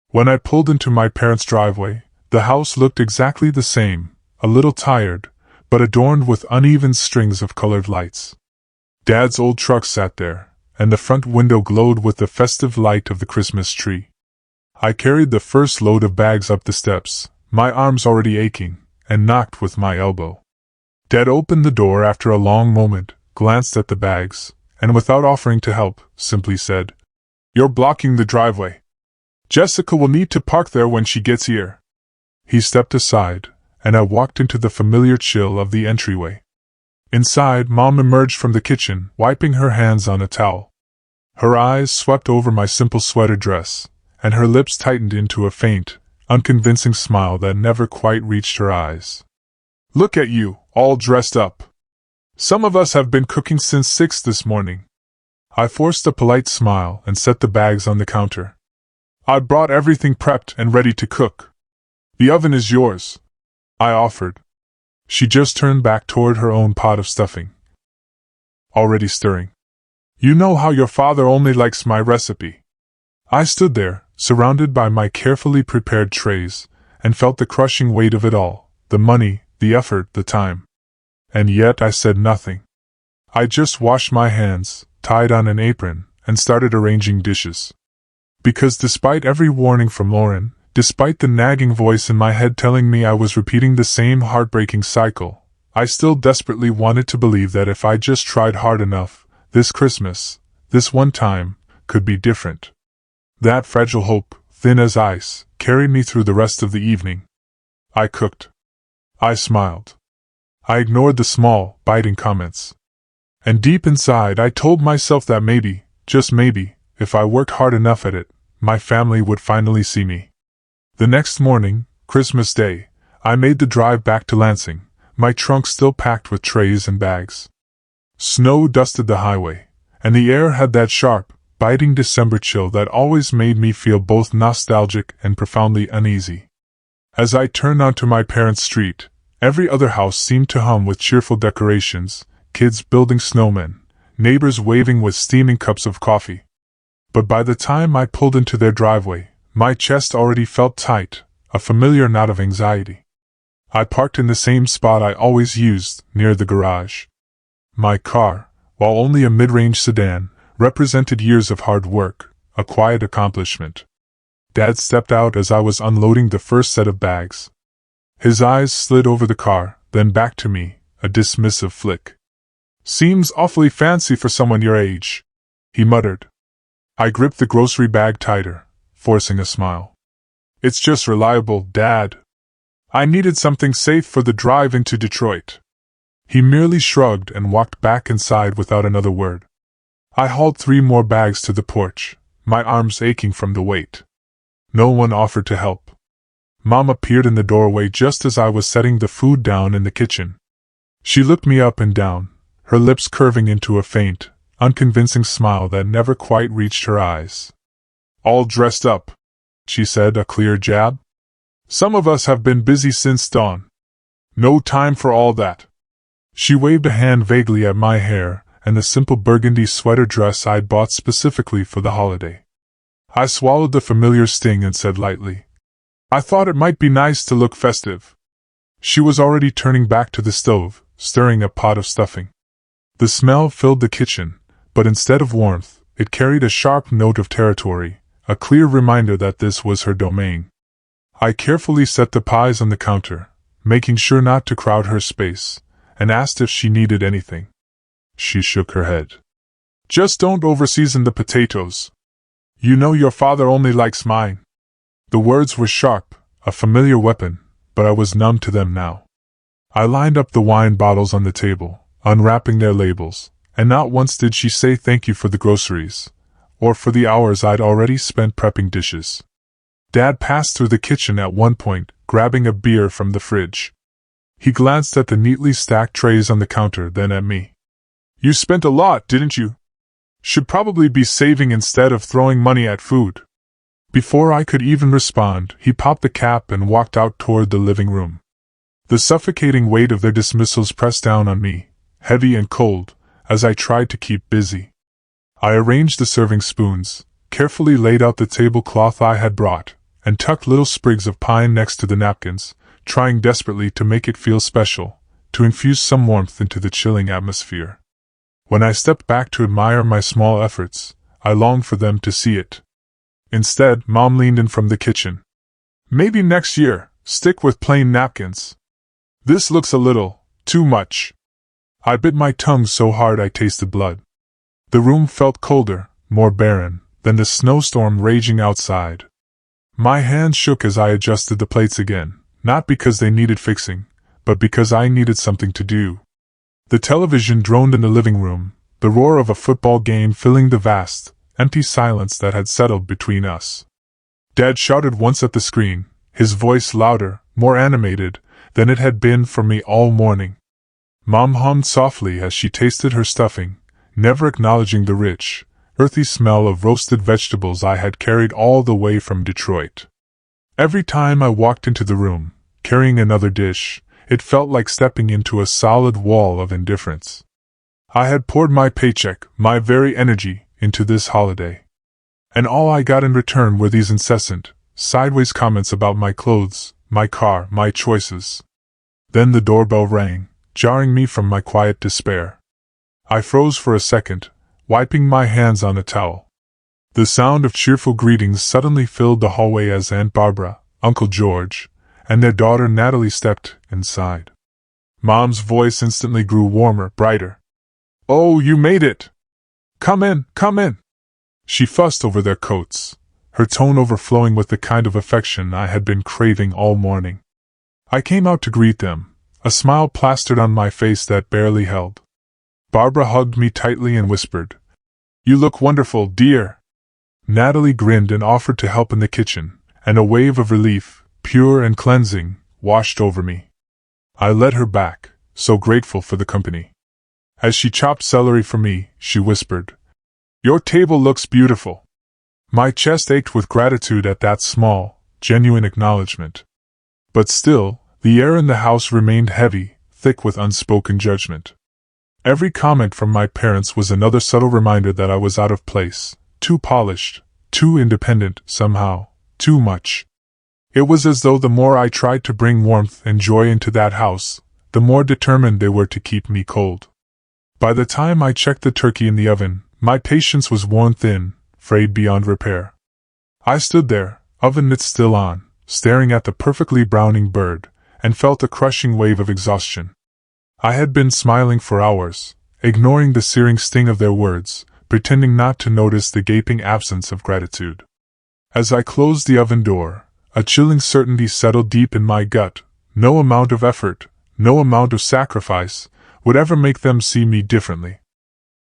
When I pulled into my parents' driveway, the house looked exactly the same, a little tired, but adorned with uneven strings of colored lights. Dad's old truck sat there, and the front window glowed with the festive light of the Christmas tree. I carried the first load of bags up the steps, my arms already aching, and knocked with my elbow. Dad opened the door after a long moment, glanced at the bags, and without offering to help, simply said, "You're blocking the driveway. Jessica will need to park there when she gets here." He stepped aside, and I walked into the familiar chill of the entryway. Inside, Mom emerged from the kitchen, wiping her hands on a towel. Her eyes swept over my simple sweater dress, and her lips tightened into a faint, unconvincing smile that never quite reached her eyes. "Look at you, all dressed up. Some of us have been cooking since 6 this morning." I forced a polite smile and set the bags on the counter. "I brought everything prepped and ready to cook. The oven is yours," I offered. She just turned back toward her own pot of stuffing, already stirring. "You know how your father only likes my recipe." I stood there, surrounded by my carefully prepared trays, and felt the crushing weight of it all, the money, the effort, the time. And yet I said nothing. I just washed my hands, tied on an apron, and started arranging dishes. Because despite every warning from Lauren, despite the nagging voice in my head telling me I was repeating the same heartbreaking cycle, I still desperately wanted to believe that if I just tried hard enough, this Christmas, this one time, could be different. That fragile hope, thin as ice, carried me through the rest of the evening. I cooked. I smiled. I ignored the small, biting comments. And deep inside I told myself that maybe, just maybe, if I worked hard enough at it, my family would finally see me. The next morning, Christmas Day, I made the drive back to Lansing, my trunk still packed with trays and bags. Snow dusted the highway, and the air had that sharp, biting December chill that always made me feel both nostalgic and profoundly uneasy. As I turned onto my parents' street, every other house seemed to hum with cheerful decorations, kids building snowmen, neighbors waving with steaming cups of coffee. But by the time I pulled into their driveway, my chest already felt tight, a familiar knot of anxiety. I parked in the same spot I always used, near the garage. My car, while only a mid-range sedan, represented years of hard work, a quiet accomplishment. Dad stepped out as I was unloading the first set of bags. His eyes slid over the car, then back to me, a dismissive flick. "Seems awfully fancy for someone your age," he muttered. I gripped the grocery bag tighter, forcing a smile. "It's just reliable, Dad. I needed something safe for the drive into Detroit." He merely shrugged and walked back inside without another word. I hauled 3 more bags to the porch, my arms aching from the weight. No one offered to help. Mom appeared in the doorway just as I was setting the food down in the kitchen. She looked me up and down, her lips curving into a faint, unconvincing smile that never quite reached her eyes. "All dressed up," she said, a clear jab. "Some of us have been busy since dawn. No time for all that." She waved a hand vaguely at my hair and the simple burgundy sweater dress I'd bought specifically for the holiday. I swallowed the familiar sting and said lightly, "I thought it might be nice to look festive." She was already turning back to the stove, stirring a pot of stuffing. The smell filled the kitchen, but instead of warmth, it carried a sharp note of territory, a clear reminder that this was her domain. I carefully set the pies on the counter, making sure not to crowd her space, and asked if she needed anything. She shook her head. "Just don't overseason the potatoes. You know your father only likes mine." The words were sharp, a familiar weapon, but I was numb to them now. I lined up the wine bottles on the table, unwrapping their labels, and not once did she say thank you for the groceries, or for the hours I'd already spent prepping dishes. Dad passed through the kitchen at one point, grabbing a beer from the fridge. He glanced at the neatly stacked trays on the counter, then at me. "You spent a lot, didn't you? Should probably be saving instead of throwing money at food." Before I could even respond, he popped the cap and walked out toward the living room. The suffocating weight of their dismissals pressed down on me, heavy and cold, as I tried to keep busy. I arranged the serving spoons, carefully laid out the tablecloth I had brought, and tucked little sprigs of pine next to the napkins, trying desperately to make it feel special, to infuse some warmth into the chilling atmosphere. When I stepped back to admire my small efforts, I longed for them to see it. Instead, Mom leaned in from the kitchen. "Maybe next year, stick with plain napkins. This looks a little too much." I bit my tongue so hard I tasted blood. The room felt colder, more barren, than the snowstorm raging outside. My hands shook as I adjusted the plates again, not because they needed fixing, but because I needed something to do. The television droned in the living room, the roar of a football game filling the vast, empty silence that had settled between us. Dad shouted once at the screen, his voice louder, more animated, than it had been for me all morning. Mom hummed softly as she tasted her stuffing, never acknowledging the rich, earthy smell of roasted vegetables I had carried all the way from Detroit. Every time I walked into the room, carrying another dish, it felt like stepping into a solid wall of indifference. I had poured my paycheck, my very energy, into this holiday. And all I got in return were these incessant, sideways comments about my clothes, my car, my choices. Then the doorbell rang, jarring me from my quiet despair. I froze for a second, wiping my hands on a towel. The sound of cheerful greetings suddenly filled the hallway as Aunt Barbara, Uncle George, and their daughter Natalie stepped inside. Mom's voice instantly grew warmer, brighter. "Oh, you made it! Come in, come in!" She fussed over their coats, her tone overflowing with the kind of affection I had been craving all morning. I came out to greet them, a smile plastered on my face that barely held. Barbara hugged me tightly and whispered, "You look wonderful, dear." Natalie grinned and offered to help in the kitchen, and a wave of relief, pure and cleansing, washed over me. I led her back, so grateful for the company. As she chopped celery for me, she whispered, "Your table looks beautiful." My chest ached with gratitude at that small, genuine acknowledgement. But still, the air in the house remained heavy, thick with unspoken judgment. Every comment from my parents was another subtle reminder that I was out of place, too polished, too independent, somehow, too much. It was as though the more I tried to bring warmth and joy into that house, the more determined they were to keep me cold. By the time I checked the turkey in the oven, my patience was worn thin, frayed beyond repair. I stood there, oven mitts still on, staring at the perfectly browning bird, and felt a crushing wave of exhaustion. I had been smiling for hours, ignoring the searing sting of their words, pretending not to notice the gaping absence of gratitude. As I closed the oven door, a chilling certainty settled deep in my gut. No amount of effort, no amount of sacrifice, would ever make them see me differently.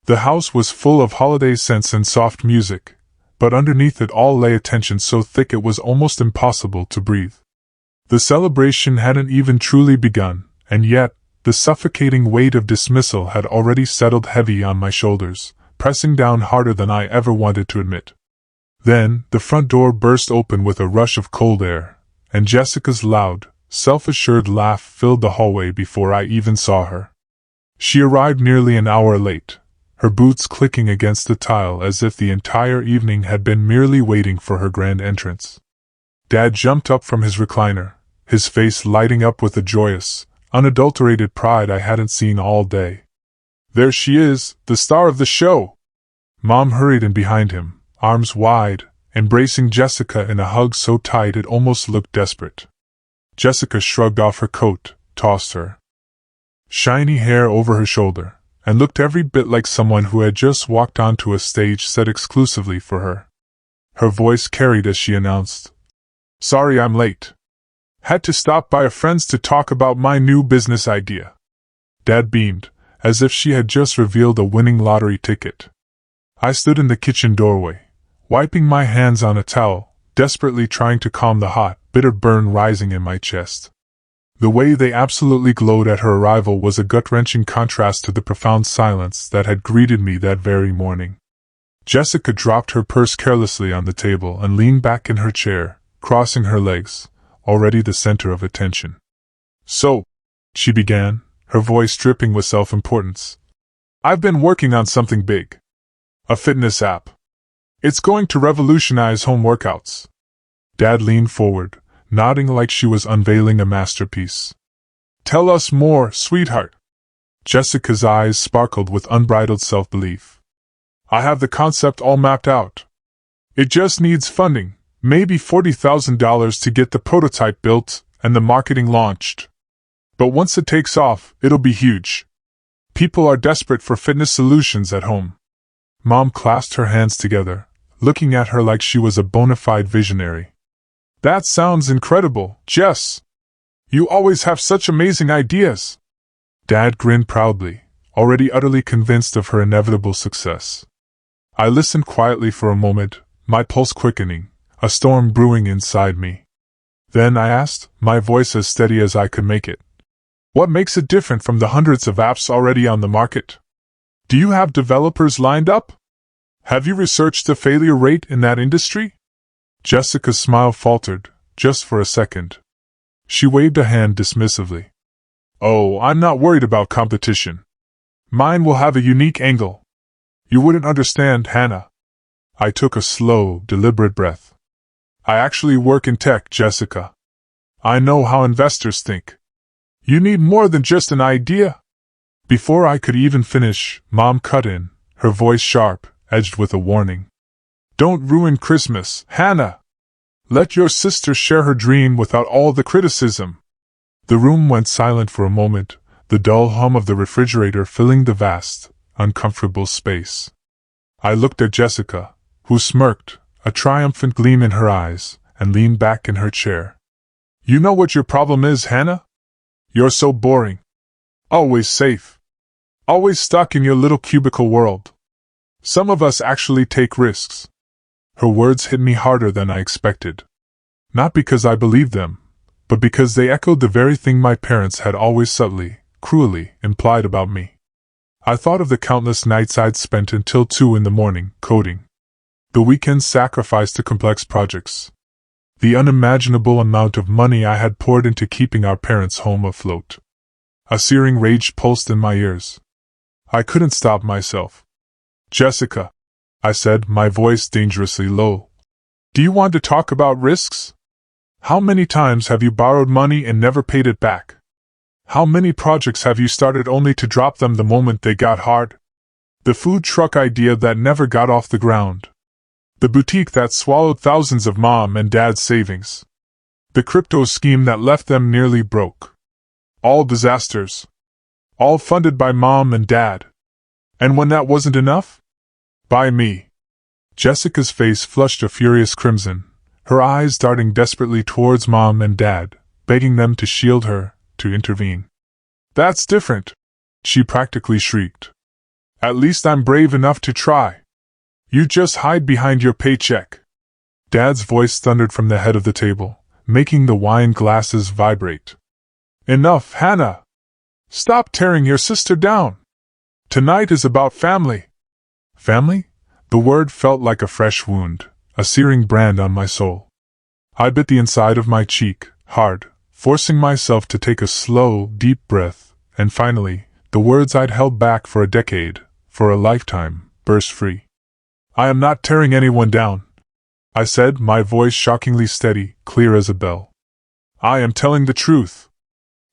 The house was full of holiday scents and soft music, but underneath it all lay a tension so thick it was almost impossible to breathe. The celebration hadn't even truly begun, and yet, the suffocating weight of dismissal had already settled heavy on my shoulders, pressing down harder than I ever wanted to admit. Then, the front door burst open with a rush of cold air, and Jessica's loud, self-assured laugh filled the hallway before I even saw her. She arrived nearly an hour late, her boots clicking against the tile as if the entire evening had been merely waiting for her grand entrance. Dad jumped up from his recliner, his face lighting up with a joyous, unadulterated pride I hadn't seen all day. "There she is, the star of the show!" Mom hurried in behind him, arms wide, embracing Jessica in a hug so tight it almost looked desperate. Jessica shrugged off her coat, tossed her shiny hair over her shoulder, and looked every bit like someone who had just walked onto a stage set exclusively for her. Her voice carried as she announced, "Sorry I'm late. Had to stop by a friend's to talk about my new business idea." Dad beamed, as if she had just revealed a winning lottery ticket. I stood in the kitchen doorway, wiping my hands on a towel, desperately trying to calm the hot, bitter burn rising in my chest. The way they absolutely glowed at her arrival was a gut-wrenching contrast to the profound silence that had greeted me that very morning. Jessica dropped her purse carelessly on the table and leaned back in her chair, crossing her legs, already the center of attention. "So," she began, her voice dripping with self-importance, "I've been working on something big. A fitness app. It's going to revolutionize home workouts." Dad leaned forward, nodding like she was unveiling a masterpiece. "Tell us more, sweetheart." Jessica's eyes sparkled with unbridled self-belief. "I have the concept all mapped out. It just needs funding, maybe $40,000 to get the prototype built and the marketing launched. But once it takes off, it'll be huge. People are desperate for fitness solutions at home." Mom clasped her hands together, looking at her like she was a bona fide visionary. "That sounds incredible, Jess. You always have such amazing ideas." Dad grinned proudly, already utterly convinced of her inevitable success. I listened quietly for a moment, my pulse quickening, a storm brewing inside me. Then I asked, my voice as steady as I could make it, "What makes it different from the hundreds of apps already on the market? Do you have developers lined up? Have you researched the failure rate in that industry?" Jessica's smile faltered, just for a second. She waved a hand dismissively. "Oh, I'm not worried about competition. Mine will have a unique angle. You wouldn't understand, Hannah." I took a slow, deliberate breath. "I actually work in tech, Jessica. I know how investors think. You need more than just an idea." Before I could even finish, Mom cut in, her voice sharp, edged with a warning. "Don't ruin Christmas, Hannah. Let your sister share her dream without all the criticism." The room went silent for a moment, the dull hum of the refrigerator filling the vast, uncomfortable space. I looked at Jessica, who smirked, a triumphant gleam in her eyes, and leaned back in her chair. "You know what your problem is, Hannah? You're so boring. Always safe. Always stuck in your little cubicle world. Some of us actually take risks." Her words hit me harder than I expected. Not because I believed them, but because they echoed the very thing my parents had always subtly, cruelly, implied about me. I thought of the countless nights I'd spent until 2 in the morning, coding. The weekends sacrificed to complex projects. The unimaginable amount of money I had poured into keeping our parents' home afloat. A searing rage pulsed in my ears. I couldn't stop myself. "Jessica," I said, my voice dangerously low, "do you want to talk about risks? How many times have you borrowed money and never paid it back? How many projects have you started only to drop them the moment they got hard? The food truck idea that never got off the ground. The boutique that swallowed thousands of mom and dad's savings. The crypto scheme that left them nearly broke. All disasters. All funded by mom and dad. And when that wasn't enough? By me." Jessica's face flushed a furious crimson, her eyes darting desperately towards mom and dad, begging them to shield her, to intervene. "That's different," she practically shrieked. "At least I'm brave enough to try. You just hide behind your paycheck. Dad's voice thundered from the head of the table, making the wine glasses vibrate. Enough, Hannah! Stop tearing your sister down! Tonight is about family. Family? The word felt like a fresh wound, a searing brand on my soul. I bit the inside of my cheek, hard, forcing myself to take a slow, deep breath, and finally, the words I'd held back for a decade, for a lifetime, burst free. I am not tearing anyone down, I said, my voice shockingly steady, clear as a bell. I am telling the truth.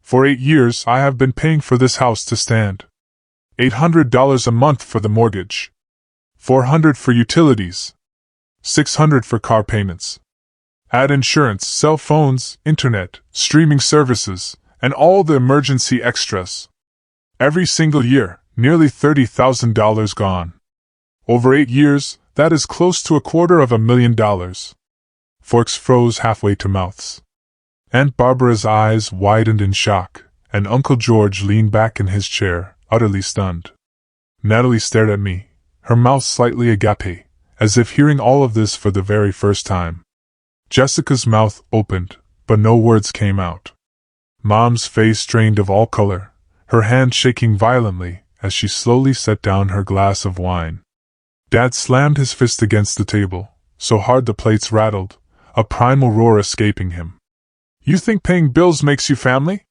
For 8 years I have been paying for this house to stand. $800 a month for the mortgage. $400 for utilities. $600 for car payments. Add insurance, cell phones, internet, streaming services, and all the emergency extras. Every single year, nearly $30,000 gone. Over 8 years, that is close to $250,000. Forks froze halfway to mouths. Aunt Barbara's eyes widened in shock, and Uncle George leaned back in his chair, utterly stunned. Natalie stared at me, her mouth slightly agape, as if hearing all of this for the very first time. Jessica's mouth opened, but no words came out. Mom's face drained of all color, her hand shaking violently as she slowly set down her glass of wine. Dad slammed his fist against the table, so hard the plates rattled, a primal roar escaping him. You think paying bills makes you family?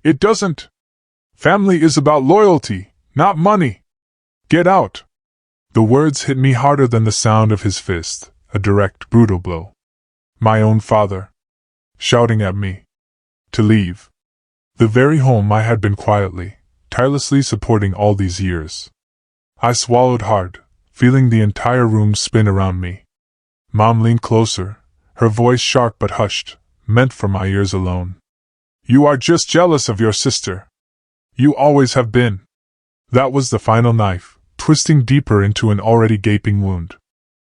It doesn't. Family is about loyalty, not money. Get out. The words hit me harder than the sound of his fist, a direct, brutal blow. My own father, shouting at me to leave the very home I had been quietly, tirelessly supporting all these years. I swallowed hard, feeling the entire room spin around me. Mom leaned closer, her voice sharp but hushed, meant for my ears alone. You are just jealous of your sister. You always have been. That was the final knife, twisting deeper into an already gaping wound.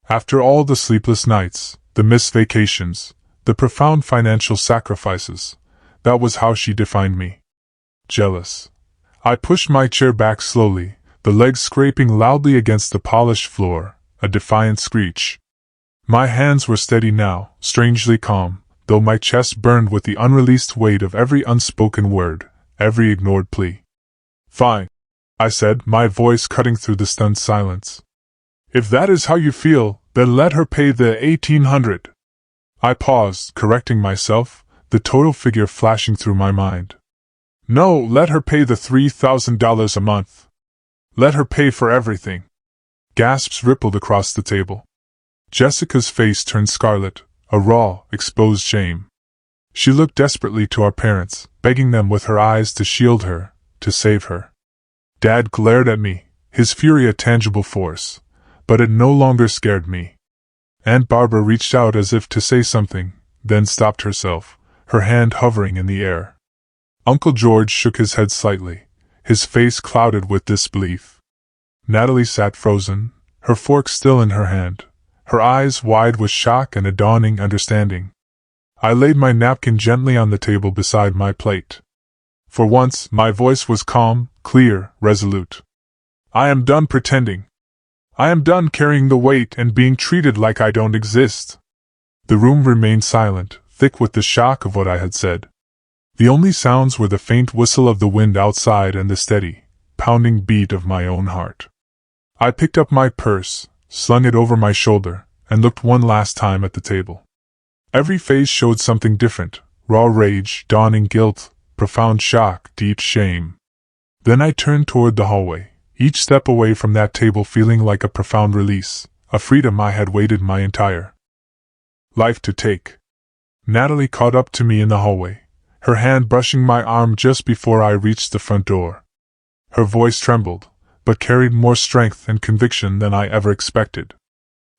After all the sleepless nights, the missed vacations, the profound financial sacrifices, that was how she defined me. Jealous. I pushed my chair back slowly, the legs scraping loudly against the polished floor, a defiant screech. My hands were steady now, strangely calm, though my chest burned with the unreleased weight of every unspoken word, every ignored plea. Fine, I said, my voice cutting through the stunned silence. If that is how you feel, then let her pay the $1,800. I paused, correcting myself, the total figure flashing through my mind. No, let her pay the $3,000 a month. Let her pay for everything. Gasps rippled across the table. Jessica's face turned scarlet, a raw, exposed shame. She looked desperately to our parents, begging them with her eyes to shield her, to save her. Dad glared at me, his fury a tangible force, but it no longer scared me. Aunt Barbara reached out as if to say something, then stopped herself, her hand hovering in the air. Uncle George shook his head slightly, his face clouded with disbelief. Natalie sat frozen, her fork still in her hand, her eyes wide with shock and a dawning understanding. I laid my napkin gently on the table beside my plate. For once, my voice was calm, clear, resolute. I am done pretending. I am done carrying the weight and being treated like I don't exist. The room remained silent, thick with the shock of what I had said. The only sounds were the faint whistle of the wind outside and the steady, pounding beat of my own heart. I picked up my purse, slung it over my shoulder, and looked one last time at the table. Every face showed something different: raw rage, dawning guilt, profound shock, deep shame. Then I turned toward the hallway, each step away from that table feeling like a profound release, a freedom I had waited my entire life to take. Natalie caught up to me in the hallway, her hand brushing my arm just before I reached the front door. Her voice trembled, but carried more strength and conviction than I ever expected.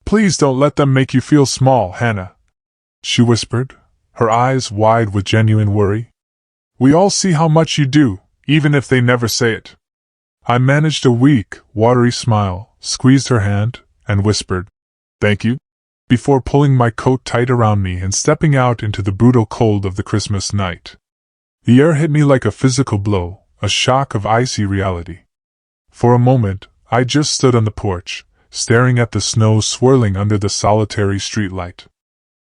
Please don't let them make you feel small, Hannah, she whispered, her eyes wide with genuine worry. We all see how much you do, even if they never say it. I managed a weak, watery smile, squeezed her hand, and whispered, "Thank you," before pulling my coat tight around me and stepping out into the brutal cold of the Christmas night. The air hit me like a physical blow, a shock of icy reality. For a moment, I just stood on the porch, staring at the snow swirling under the solitary streetlight.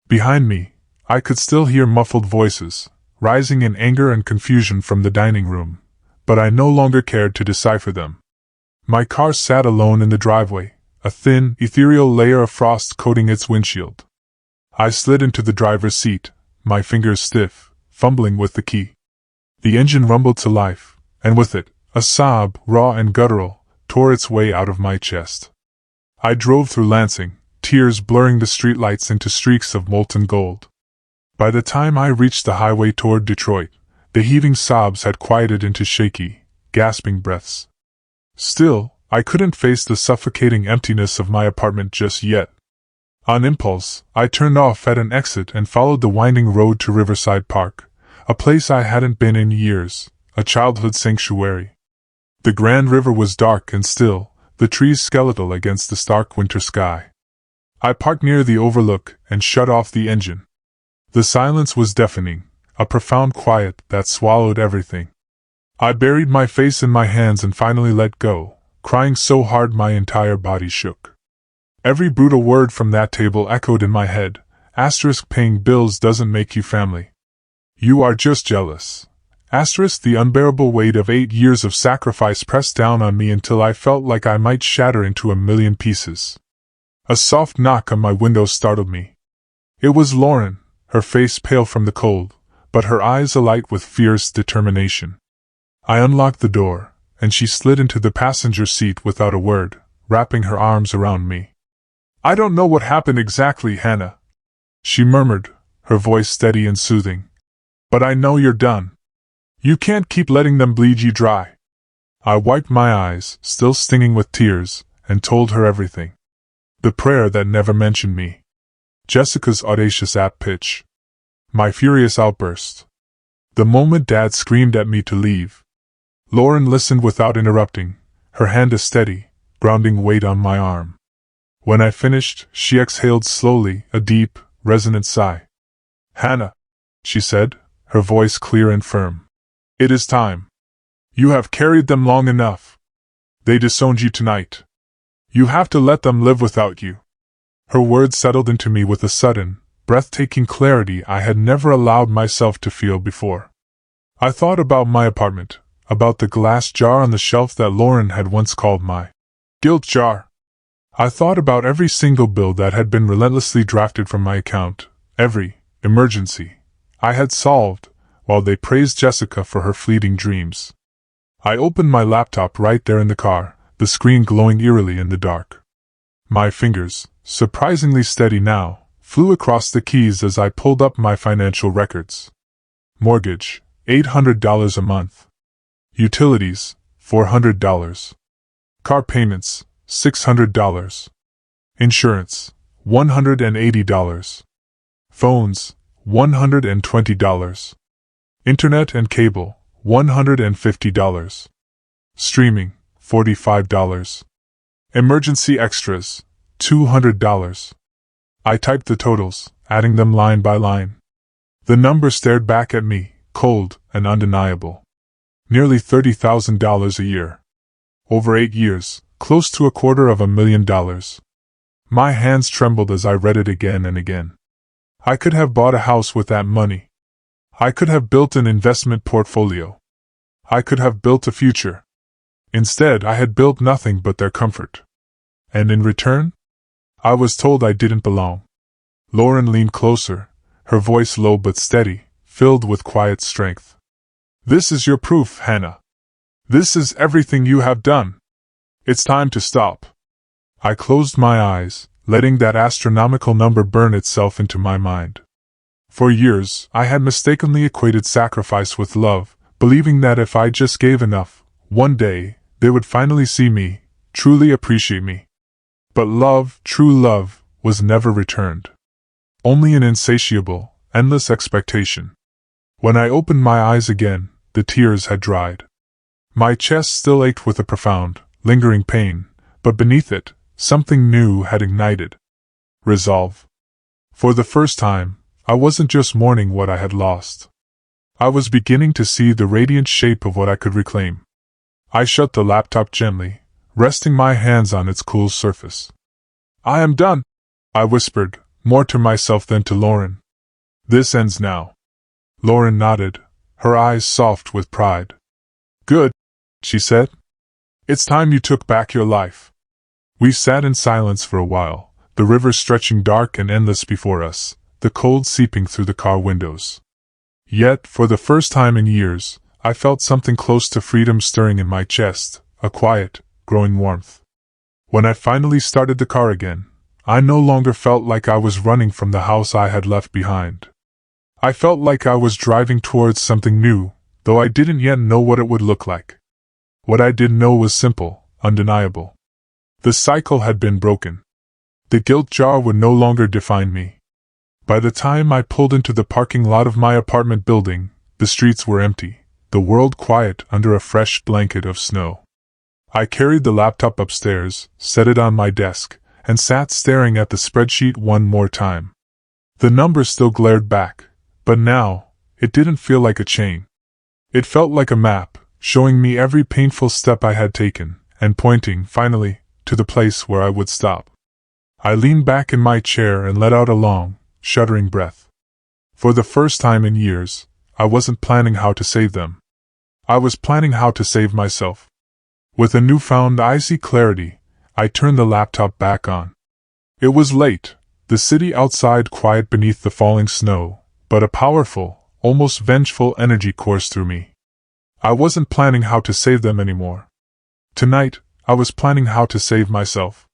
Behind me, I could still hear muffled voices, rising in anger and confusion from the dining room, but I no longer cared to decipher them. My car sat alone in the driveway, a thin, ethereal layer of frost coating its windshield. I slid into the driver's seat, my fingers stiff, fumbling with the key. The engine rumbled to life, and with it, a sob, raw and guttural, tore its way out of my chest. I drove through Lansing, tears blurring the streetlights into streaks of molten gold. By the time I reached the highway toward Detroit, the heaving sobs had quieted into shaky, gasping breaths. Still, I couldn't face the suffocating emptiness of my apartment just yet. On impulse, I turned off at an exit and followed the winding road to Riverside Park, a place I hadn't been in years, a childhood sanctuary. The Grand River was dark and still, the trees skeletal against the stark winter sky. I parked near the overlook and shut off the engine. The silence was deafening, a profound quiet that swallowed everything. I buried my face in my hands and finally let go, crying so hard my entire body shook. Every brutal word from that table echoed in my head. Paying bills doesn't make you family. You are just jealous. The unbearable weight of 8 years of sacrifice pressed down on me until I felt like I might shatter into a million pieces. A soft knock on my window startled me. It was Lauren, her face pale from the cold, but her eyes alight with fierce determination. I unlocked the door, and she slid into the passenger seat without a word, wrapping her arms around me. "I don't know what happened exactly, Hannah," she murmured, her voice steady and soothing. "But I know you're done. You can't keep letting them bleed you dry." I wiped my eyes, still stinging with tears, and told her everything. The prayer that never mentioned me. Jessica's audacious pitch. My furious outburst. The moment Dad screamed at me to leave. Lauren listened without interrupting, her hand a steady, grounding weight on my arm. When I finished, she exhaled slowly, a deep, resonant sigh. "Hannah," she said, her voice clear and firm. "It is time. You have carried them long enough. They disowned you tonight. You have to let them live without you." Her words settled into me with a sudden, breathtaking clarity I had never allowed myself to feel before. I thought about my apartment, about the glass jar on the shelf that Lauren had once called my guilt jar. I thought about every single bill that had been relentlessly drafted from my account, every emergency I had solved, while they praised Jessica for her fleeting dreams. I opened my laptop right there in the car, the screen glowing eerily in the dark. My fingers, surprisingly steady now, flew across the keys as I pulled up my financial records. Mortgage, $800 a month. Utilities, $400. Car payments, $600. Insurance, $180. Phones, $120. Internet and cable, $150. Streaming, $45. Emergency extras, $200. I typed the totals, adding them line by line. The number stared back at me, cold and undeniable. Nearly $30,000 a year. Over 8 years, close to $250,000. My hands trembled as I read it again and again. I could have bought a house with that money. I could have built an investment portfolio. I could have built a future. Instead, I had built nothing but their comfort. And in return, I was told I didn't belong. Lauren leaned closer, her voice low but steady, filled with quiet strength. "This is your proof, Hannah. This is everything you have done. It's time to stop." I closed my eyes, letting that astronomical number burn itself into my mind. For years, I had mistakenly equated sacrifice with love, believing that if I just gave enough, one day, they would finally see me, truly appreciate me. But love, true love, was never returned. Only an insatiable, endless expectation. When I opened my eyes again, the tears had dried. My chest still ached with a profound, lingering pain, but beneath it, something new had ignited. Resolve. For the first time, I wasn't just mourning what I had lost. I was beginning to see the radiant shape of what I could reclaim. I shut the laptop gently, resting my hands on its cool surface. I am done, I whispered, more to myself than to Lauren. This ends now. Lauren nodded, her eyes soft with pride. Good, she said. It's time you took back your life. We sat in silence for a while, the river stretching dark and endless before us, the cold seeping through the car windows. Yet, for the first time in years, I felt something close to freedom stirring in my chest, a quiet, growing warmth. When I finally started the car again, I no longer felt like I was running from the house I had left behind. I felt like I was driving towards something new, though I didn't yet know what it would look like. What I did know was simple, undeniable. The cycle had been broken. The guilt jar would no longer define me. By the time I pulled into the parking lot of my apartment building, the streets were empty, the world quiet under a fresh blanket of snow. I carried the laptop upstairs, set it on my desk, and sat staring at the spreadsheet one more time. The numbers still glared back, but now, it didn't feel like a chain. It felt like a map, showing me every painful step I had taken, and pointing, finally, to the place where I would stop. I leaned back in my chair and let out a long, shuddering breath. For the first time in years, I wasn't planning how to save them. I was planning how to save myself. With a newfound icy clarity, I turned the laptop back on. It was late, the city outside quiet beneath the falling snow, but a powerful, almost vengeful energy coursed through me. I wasn't planning how to save them anymore. Tonight, I was planning how to save myself.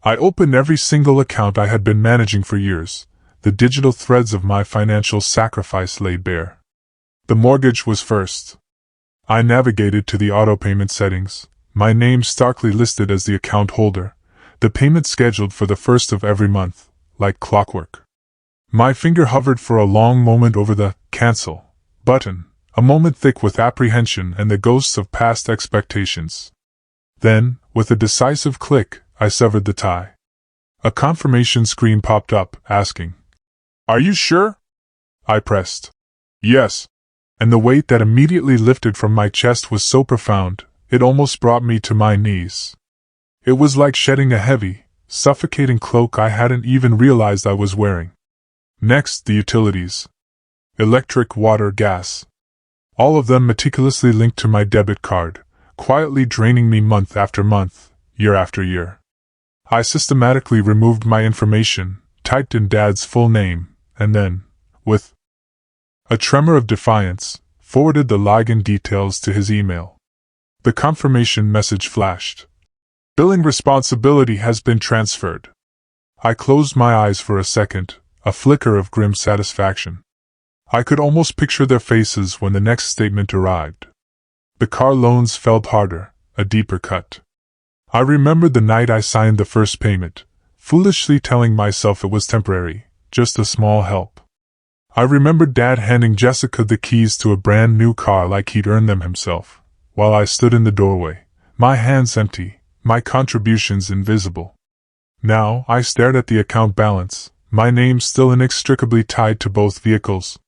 I opened every single account I had been managing for years, the digital threads of my financial sacrifice laid bare. The mortgage was first. I navigated to the auto-payment settings, my name starkly listed as the account holder, the payment scheduled for the first of every month, like clockwork. My finger hovered for a long moment over the cancel button, a moment thick with apprehension and the ghosts of past expectations. Then, with a decisive click, I severed the tie. A confirmation screen popped up, asking, "Are you sure?" I pressed, "Yes," and the weight that immediately lifted from my chest was so profound, it almost brought me to my knees. It was like shedding a heavy, suffocating cloak I hadn't even realized I was wearing. Next, the utilities. Electric, water, gas. All of them meticulously linked to my debit card, quietly draining me month after month, year after year. I systematically removed my information, typed in Dad's full name, and then, with a tremor of defiance, forwarded the login details to his email. The confirmation message flashed. "Billing responsibility has been transferred." I closed my eyes for a second, a flicker of grim satisfaction. I could almost picture their faces when the next statement arrived. The car loans felt harder, a deeper cut. I remembered the night I signed the first payment, foolishly telling myself it was temporary, just a small help. I remembered Dad handing Jessica the keys to a brand new car like he'd earned them himself, while I stood in the doorway, my hands empty, my contributions invisible. Now I stared at the account balance, my name still inextricably tied to both vehicles.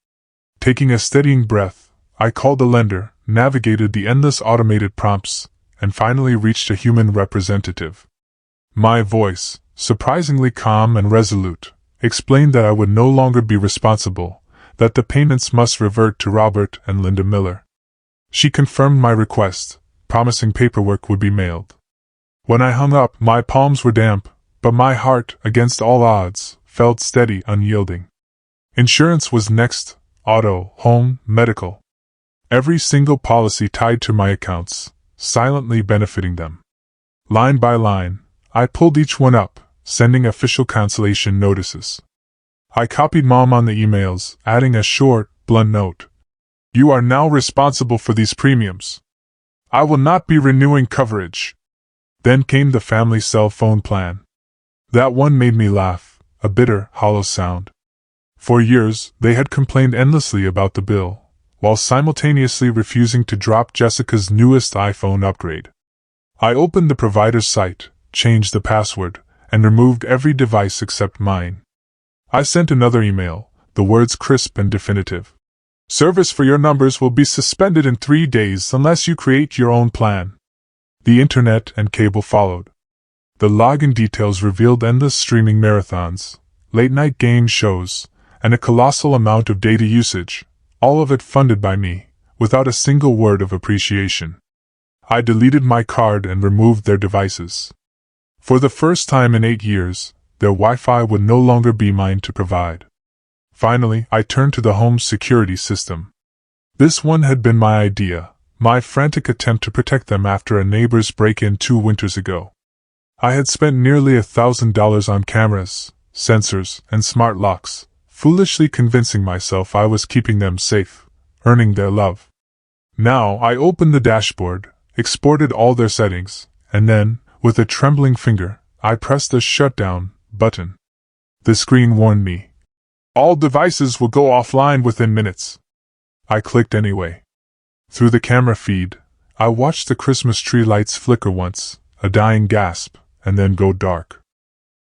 Taking a steadying breath, I called the lender, navigated the endless automated prompts, and finally reached a human representative. My voice, surprisingly calm and resolute, explained that I would no longer be responsible, that the payments must revert to Robert and Linda Miller. She confirmed my request, promising paperwork would be mailed. When I hung up, my palms were damp, but my heart, against all odds, felt steady, unyielding. Insurance was next: auto, home, medical. Every single policy tied to my accounts, silently benefiting them. Line by line, I pulled each one up, sending official cancellation notices. I copied Mom on the emails, adding a short, blunt note. "You are now responsible for these premiums. I will not be renewing coverage." Then came the family cell phone plan. That one made me laugh, a bitter, hollow sound. For years, they had complained endlessly about the bill, while simultaneously refusing to drop Jessica's newest iPhone upgrade. I opened the provider's site, changed the password, and removed every device except mine. I sent another email, the words crisp and definitive. "Service for your numbers will be suspended in 3 days unless you create your own plan." The internet and cable followed. The login details revealed endless streaming marathons, late-night game shows, and a colossal amount of data usage, all of it funded by me, without a single word of appreciation. I deleted my card and removed their devices. For the first time in 8 years, their Wi-Fi would no longer be mine to provide. Finally, I turned to the home security system. This one had been my idea, my frantic attempt to protect them after a neighbor's break-in 2 winters ago. I had spent nearly $1,000 on cameras, sensors, and smart locks, foolishly convincing myself I was keeping them safe, earning their love. Now I opened the dashboard, exported all their settings, and then, with a trembling finger, I pressed the shutdown button. The screen warned me. All devices will go offline within minutes. I clicked anyway. Through the camera feed, I watched the Christmas tree lights flicker once, a dying gasp, and then go dark.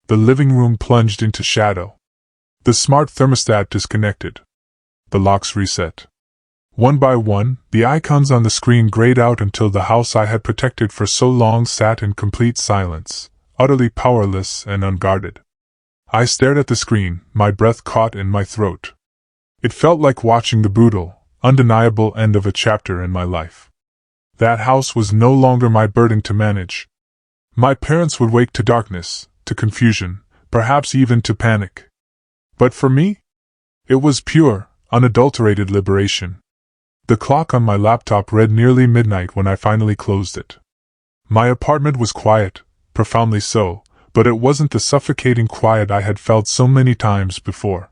The living room plunged into shadow. The smart thermostat disconnected. The locks reset. One by one, the icons on the screen grayed out until the house I had protected for so long sat in complete silence, utterly powerless and unguarded. I stared at the screen, my breath caught in my throat. It felt like watching the brutal, undeniable end of a chapter in my life. That house was no longer my burden to manage. My parents would wake to darkness, to confusion, perhaps even to panic. But for me? It was pure, unadulterated liberation. The clock on my laptop read nearly midnight when I finally closed it. My apartment was quiet, profoundly so, but it wasn't the suffocating quiet I had felt so many times before.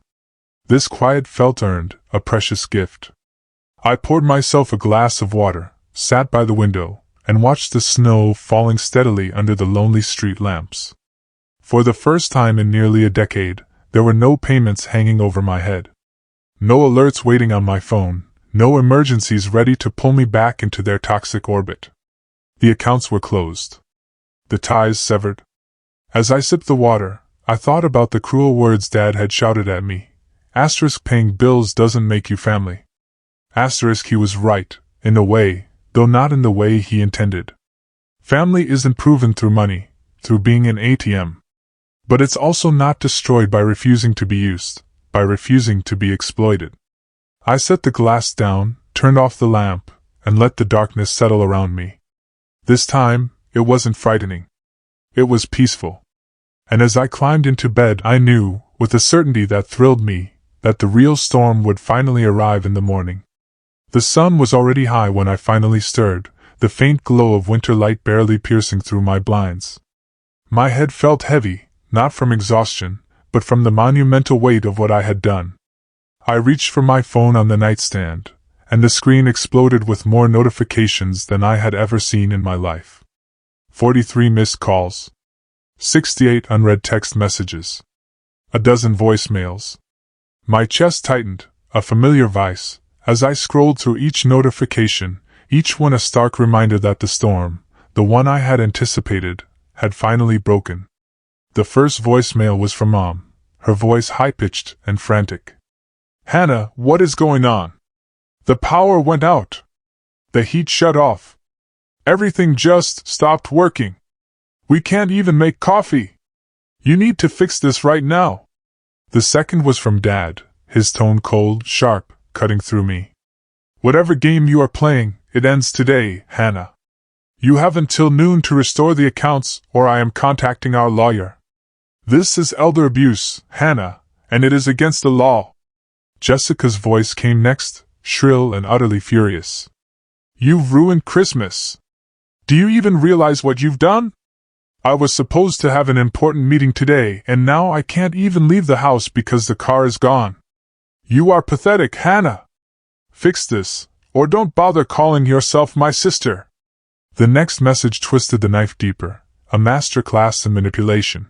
This quiet felt earned, a precious gift. I poured myself a glass of water, sat by the window, and watched the snow falling steadily under the lonely street lamps. For the first time in nearly a decade, there were no payments hanging over my head. No alerts waiting on my phone, no emergencies ready to pull me back into their toxic orbit. The accounts were closed. The ties severed. As I sipped the water, I thought about the cruel words Dad had shouted at me. Paying bills doesn't make you family. He was right, in a way, though not in the way he intended. Family isn't proven through money, through being an ATM. But it's also not destroyed by refusing to be used, by refusing to be exploited. I set the glass down, turned off the lamp, and let the darkness settle around me. This time, it wasn't frightening. It was peaceful. And as I climbed into bed, I knew, with a certainty that thrilled me, that the real storm would finally arrive in the morning. The sun was already high when I finally stirred, the faint glow of winter light barely piercing through my blinds. My head felt heavy, not from exhaustion, but from the monumental weight of what I had done. I reached for my phone on the nightstand, and the screen exploded with more notifications than I had ever seen in my life. 43 missed calls. 68 unread text messages. A dozen voicemails. My chest tightened, a familiar vice, as I scrolled through each notification, each one a stark reminder that the storm, the one I had anticipated, had finally broken. The first voicemail was from Mom, her voice high-pitched and frantic. "Hannah, what is going on? The power went out. The heat shut off. Everything just stopped working. We can't even make coffee. You need to fix this right now." The second was from Dad, his tone cold, sharp, cutting through me. "Whatever game you are playing, it ends today, Hannah. You have until noon to restore the accounts, or I am contacting our lawyer. This is elder abuse, Hannah, and it is against the law." Jessica's voice came next, shrill and utterly furious. "You've ruined Christmas. Do you even realize what you've done? I was supposed to have an important meeting today, and now I can't even leave the house because the car is gone. You are pathetic, Hannah. Fix this, or don't bother calling yourself my sister." The next message twisted the knife deeper, a master class in manipulation.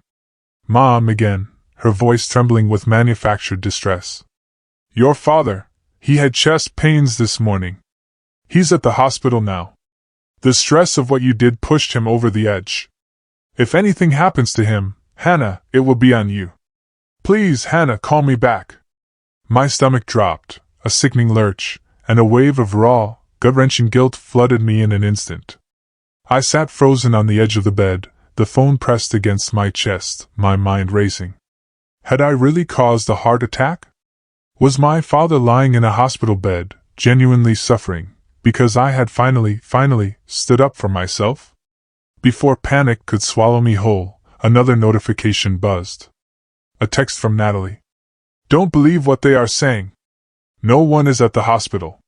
Mom again, her voice trembling with manufactured distress. "Your father, he had chest pains this morning. He's at the hospital now. The stress of what you did pushed him over the edge. If anything happens to him, Hannah, it will be on you. Please, Hannah, call me back." My stomach dropped, a sickening lurch, and a wave of raw, gut-wrenching guilt flooded me in an instant. I sat frozen on the edge of the bed, the phone pressed against my chest, my mind racing. Had I really caused a heart attack? Was my father lying in a hospital bed, genuinely suffering, because I had finally stood up for myself? Before panic could swallow me whole, another notification buzzed. A text from Natalie. Don't believe what they are saying. No one is at the hospital.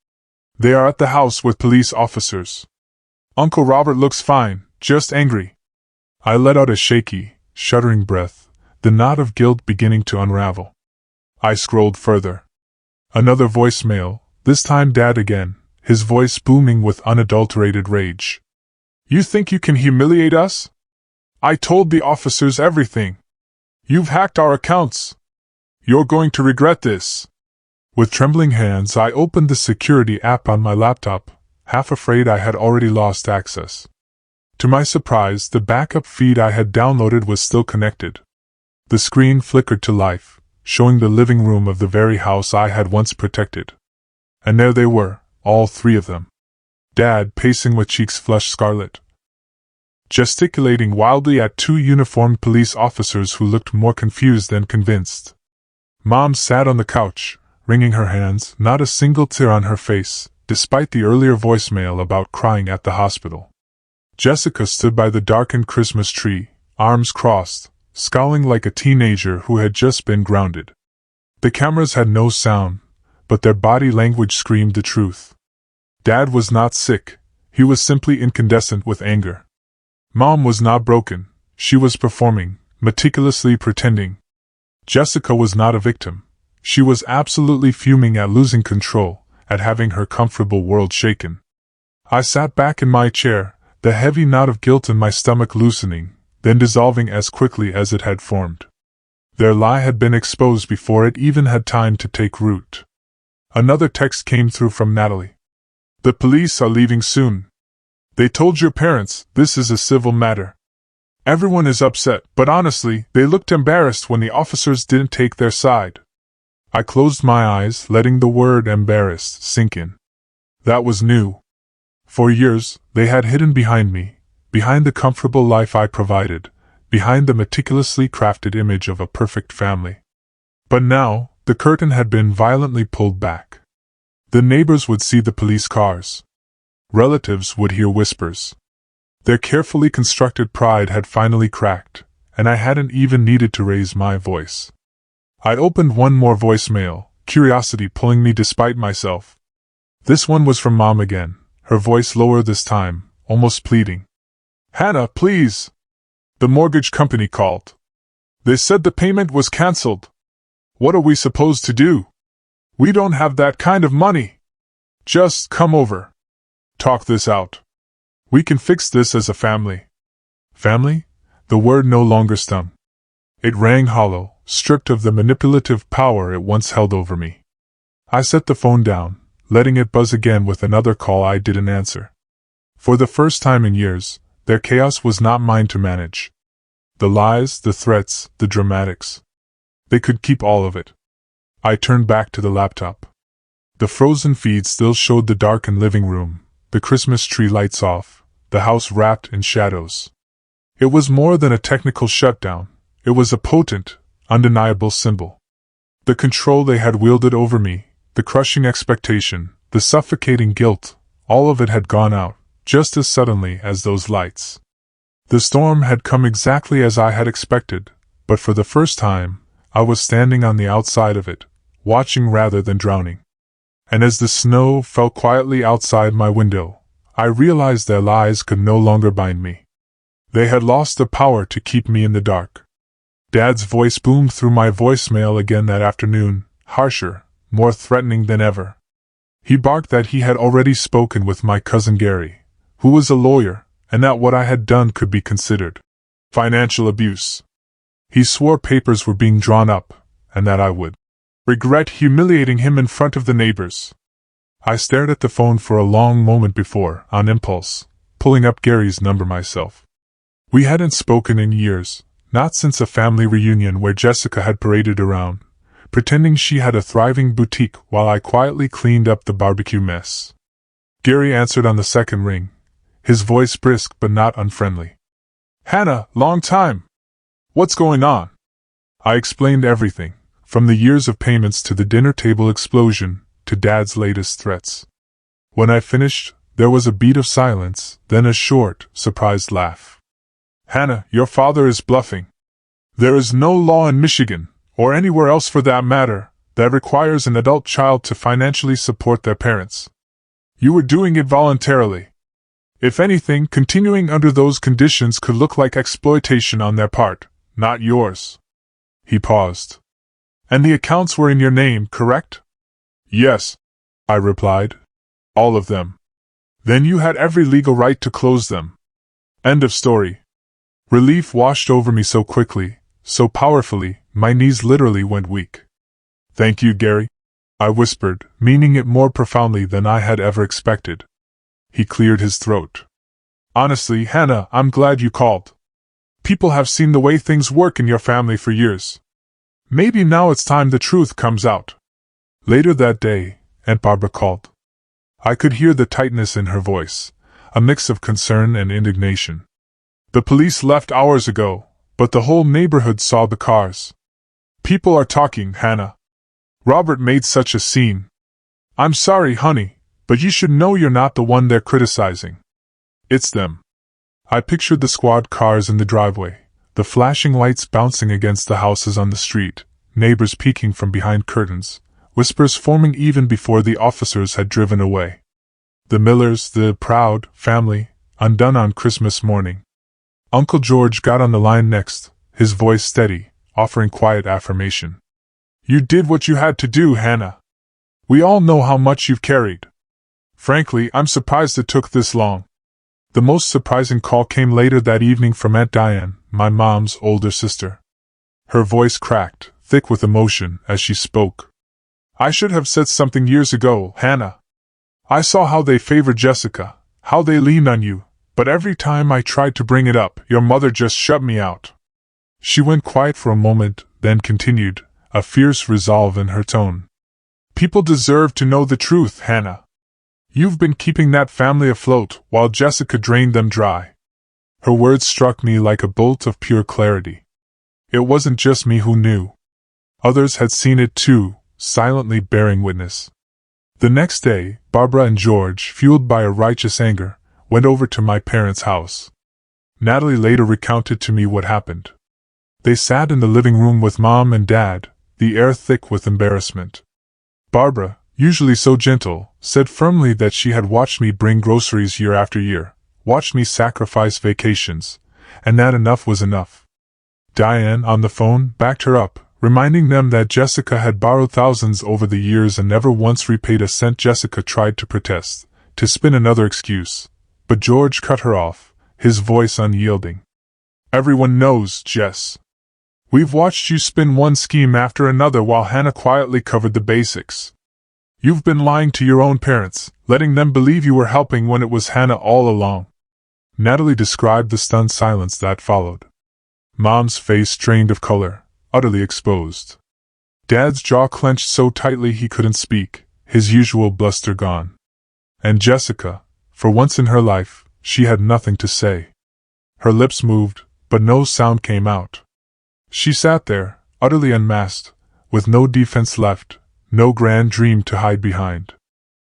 They are at the house with police officers. Uncle Robert looks fine, just angry. I let out a shaky, shuddering breath, the knot of guilt beginning to unravel. I scrolled further. Another voicemail, this time Dad again, his voice booming with unadulterated rage. You think you can humiliate us? I told the officers everything. You've hacked our accounts. You're going to regret this. With trembling hands, I opened the security app on my laptop, half afraid I had already lost access. To my surprise, the backup feed I had downloaded was still connected. The screen flickered to life, showing the living room of the very house I had once protected. And there they were, all three of them. Dad pacing with cheeks flushed scarlet, gesticulating wildly at two uniformed police officers who looked more confused than convinced. Mom sat on the couch, wringing her hands, not a single tear on her face, despite the earlier voicemail about crying at the hospital. Jessica stood by the darkened Christmas tree, arms crossed, scowling like a teenager who had just been grounded. The cameras had no sound, but their body language screamed the truth. Dad was not sick, he was simply incandescent with anger. Mom was not broken, she was performing, meticulously pretending. Jessica was not a victim, she was absolutely fuming at losing control, at having her comfortable world shaken. I sat back in my chair, the heavy knot of guilt in my stomach loosening, then dissolving as quickly as it had formed. Their lie had been exposed before it even had time to take root. Another text came through from Natalie. The police are leaving soon. They told your parents this is a civil matter. Everyone is upset, but honestly, they looked embarrassed when the officers didn't take their side. I closed my eyes, letting the word embarrassed sink in. That was new. For years, they had hidden behind me, behind the comfortable life I provided, behind the meticulously crafted image of a perfect family. But now, the curtain had been violently pulled back. The neighbors would see the police cars. Relatives would hear whispers. Their carefully constructed pride had finally cracked, and I hadn't even needed to raise my voice. I opened one more voicemail, curiosity pulling me despite myself. This one was from Mom again, her voice lower this time, almost pleading. Hannah, please! The mortgage company called. They said the payment was cancelled. What are we supposed to do? We don't have that kind of money. Just come over. Talk this out. We can fix this as a family. Family? The word no longer stung. It rang hollow, stripped of the manipulative power it once held over me. I set the phone down, letting it buzz again with another call I didn't answer. For the first time in years, their chaos was not mine to manage. The lies, the threats, the dramatics. They could keep all of it. I turned back to the laptop. The frozen feed still showed the darkened living room, the Christmas tree lights off, the house wrapped in shadows. It was more than a technical shutdown, it was a potent, undeniable symbol. The control they had wielded over me, the crushing expectation, the suffocating guilt, all of it had gone out, just as suddenly as those lights. The storm had come exactly as I had expected, but for the first time, I was standing on the outside of it, watching rather than drowning. And as the snow fell quietly outside my window, I realized their lies could no longer bind me. They had lost the power to keep me in the dark. Dad's voice boomed through my voicemail again that afternoon, harsher, more threatening than ever. He barked that he had already spoken with my cousin Gary, who was a lawyer, and that what I had done could be considered financial abuse. He swore papers were being drawn up, and that I would regret humiliating him in front of the neighbors. I stared at the phone for a long moment before, on impulse, pulling up Gary's number myself. We hadn't spoken in years, not since a family reunion where Jessica had paraded around, pretending she had a thriving boutique while I quietly cleaned up the barbecue mess. Gary answered on the second ring, his voice brisk but not unfriendly. Hannah, long time. What's going on? I explained everything, from the years of payments to the dinner table explosion, to Dad's latest threats. When I finished, there was a beat of silence, then a short, surprised laugh. Hannah, your father is bluffing. There is no law in Michigan, or anywhere else for that matter, that requires an adult child to financially support their parents. You were doing it voluntarily. If anything, continuing under those conditions could look like exploitation on their part, not yours. He paused. And the accounts were in your name, correct? Yes, I replied. All of them. Then you had every legal right to close them. End of story. Relief washed over me so quickly, so powerfully, my knees literally went weak. Thank you, Gary, I whispered, meaning it more profoundly than I had ever expected. He cleared his throat. Honestly, Hannah, I'm glad you called. People have seen the way things work in your family for years. Maybe now it's time the truth comes out. Later that day, Aunt Barbara called. I could hear the tightness in her voice, a mix of concern and indignation. The police left hours ago, but the whole neighborhood saw the cars. People are talking, Hannah. Robert made such a scene. I'm sorry, honey, but you should know you're not the one they're criticizing. It's them. I pictured the squad cars in the driveway, the flashing lights bouncing against the houses on the street, neighbors peeking from behind curtains, whispers forming even before the officers had driven away. The Millers, the proud family, undone on Christmas morning. Uncle George got on the line next, his voice steady, offering quiet affirmation. You did what you had to do, Hannah. We all know how much you've carried. Frankly, I'm surprised it took this long. The most surprising call came later that evening from Aunt Diane, my mom's older sister. Her voice cracked, thick with emotion, as she spoke. I should have said something years ago, Hannah. I saw how they favored Jessica, how they leaned on you, but every time I tried to bring it up, your mother just shut me out. She went quiet for a moment, then continued, a fierce resolve in her tone. People deserve to know the truth, Hannah. You've been keeping that family afloat while Jessica drained them dry. Her words struck me like a bolt of pure clarity. It wasn't just me who knew. Others had seen it too, silently bearing witness. The next day, Barbara and George, fueled by a righteous anger, went over to my parents' house. Natalie later recounted to me what happened. They sat in the living room with Mom and Dad, the air thick with embarrassment. Barbara, usually so gentle, said firmly that she had watched me bring groceries year after year, watched me sacrifice vacations, and that enough was enough. Diane, on the phone, backed her up, reminding them that Jessica had borrowed thousands over the years and never once repaid a cent. Jessica tried to protest, to spin another excuse, but George cut her off, his voice unyielding. Everyone knows, Jess. We've watched you spin one scheme after another while Hannah quietly covered the basics. You've been lying to your own parents, letting them believe you were helping when it was Hannah all along. Natalie described the stunned silence that followed. Mom's face drained of color, utterly exposed. Dad's jaw clenched so tightly he couldn't speak, his usual bluster gone. And Jessica, for once in her life, she had nothing to say. Her lips moved, but no sound came out. She sat there, utterly unmasked, with no defense left, no grand dream to hide behind.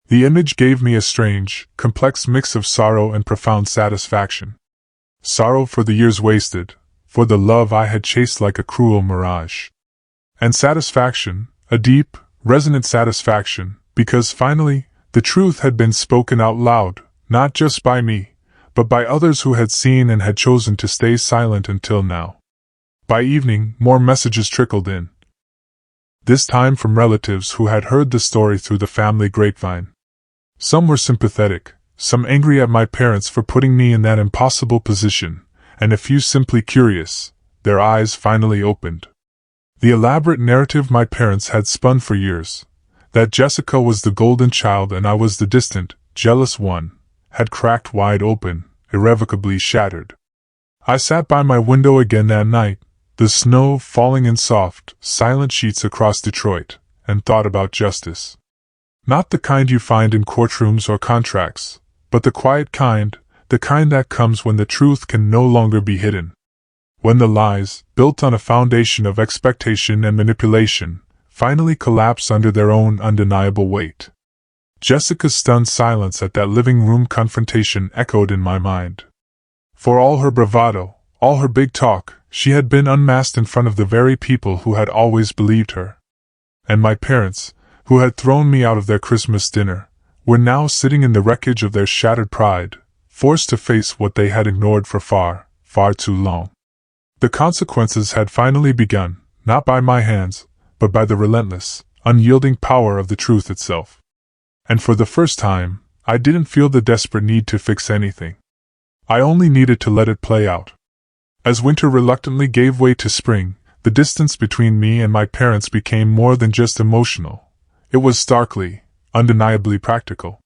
The image gave me a strange, complex mix of sorrow and profound satisfaction. Sorrow for the years wasted, for the love I had chased like a cruel mirage. And satisfaction, a deep, resonant satisfaction, because finally, the truth had been spoken out loud, not just by me, but by others who had seen and had chosen to stay silent until now. By evening, more messages trickled in. This time from relatives who had heard the story through the family grapevine. Some were sympathetic, some angry at my parents for putting me in that impossible position, and a few simply curious, their eyes finally opened. The elaborate narrative my parents had spun for years, that Jessica was the golden child and I was the distant, jealous one, had cracked wide open, irrevocably shattered. I sat by my window again that night, the snow falling in soft, silent sheets across Detroit, and thought about justice. Not the kind you find in courtrooms or contracts, but the quiet kind, the kind that comes when the truth can no longer be hidden. When the lies, built on a foundation of expectation and manipulation, finally collapse under their own undeniable weight. Jessica's stunned silence at that living room confrontation echoed in my mind. For all her bravado, all her big talk, she had been unmasked in front of the very people who had always believed her. And my parents, who had thrown me out of their Christmas dinner, were now sitting in the wreckage of their shattered pride, forced to face what they had ignored for far, far too long. The consequences had finally begun, not by my hands, but by the relentless, unyielding power of the truth itself. And for the first time, I didn't feel the desperate need to fix anything. I only needed to let it play out. As winter reluctantly gave way to spring, the distance between me and my parents became more than just emotional. It was starkly, undeniably practical.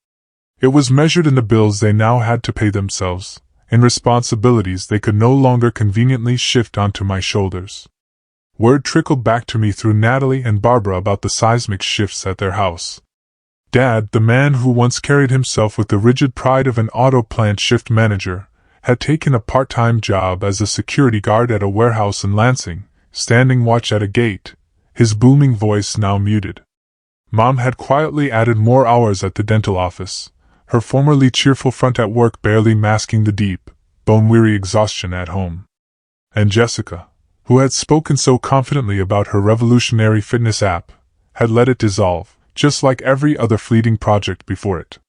It was measured in the bills they now had to pay themselves, in responsibilities they could no longer conveniently shift onto my shoulders. Word trickled back to me through Natalie and Barbara about the seismic shifts at their house. Dad, the man who once carried himself with the rigid pride of an auto plant shift manager, had taken a part-time job as a security guard at a warehouse in Lansing, standing watch at a gate, his booming voice now muted. Mom had quietly added more hours at the dental office, her formerly cheerful front at work barely masking the deep, bone-weary exhaustion at home. And Jessica, who had spoken so confidently about her revolutionary fitness app, had let it dissolve, just like every other fleeting project before it.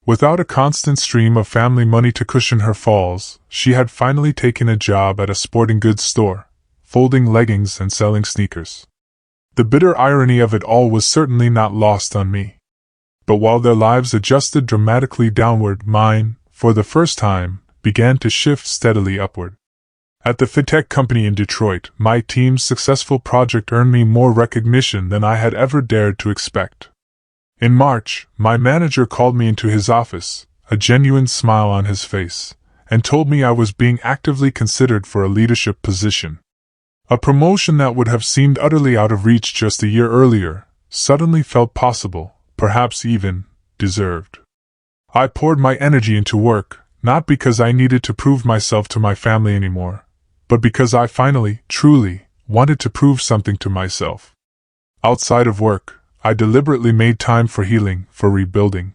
Without a constant stream of family money to cushion her falls, she had finally taken a job at a sporting goods store, folding leggings and selling sneakers. The bitter irony of it all was certainly not lost on me. But while their lives adjusted dramatically downward, mine, for the first time, began to shift steadily upward. At the fintech company in Detroit, my team's successful project earned me more recognition than I had ever dared to expect. In March, my manager called me into his office, a genuine smile on his face, and told me I was being actively considered for a leadership position. A promotion that would have seemed utterly out of reach just a year earlier, suddenly felt possible, perhaps even deserved. I poured my energy into work, not because I needed to prove myself to my family anymore, but because I finally, truly, wanted to prove something to myself. Outside of work, I deliberately made time for healing, for rebuilding.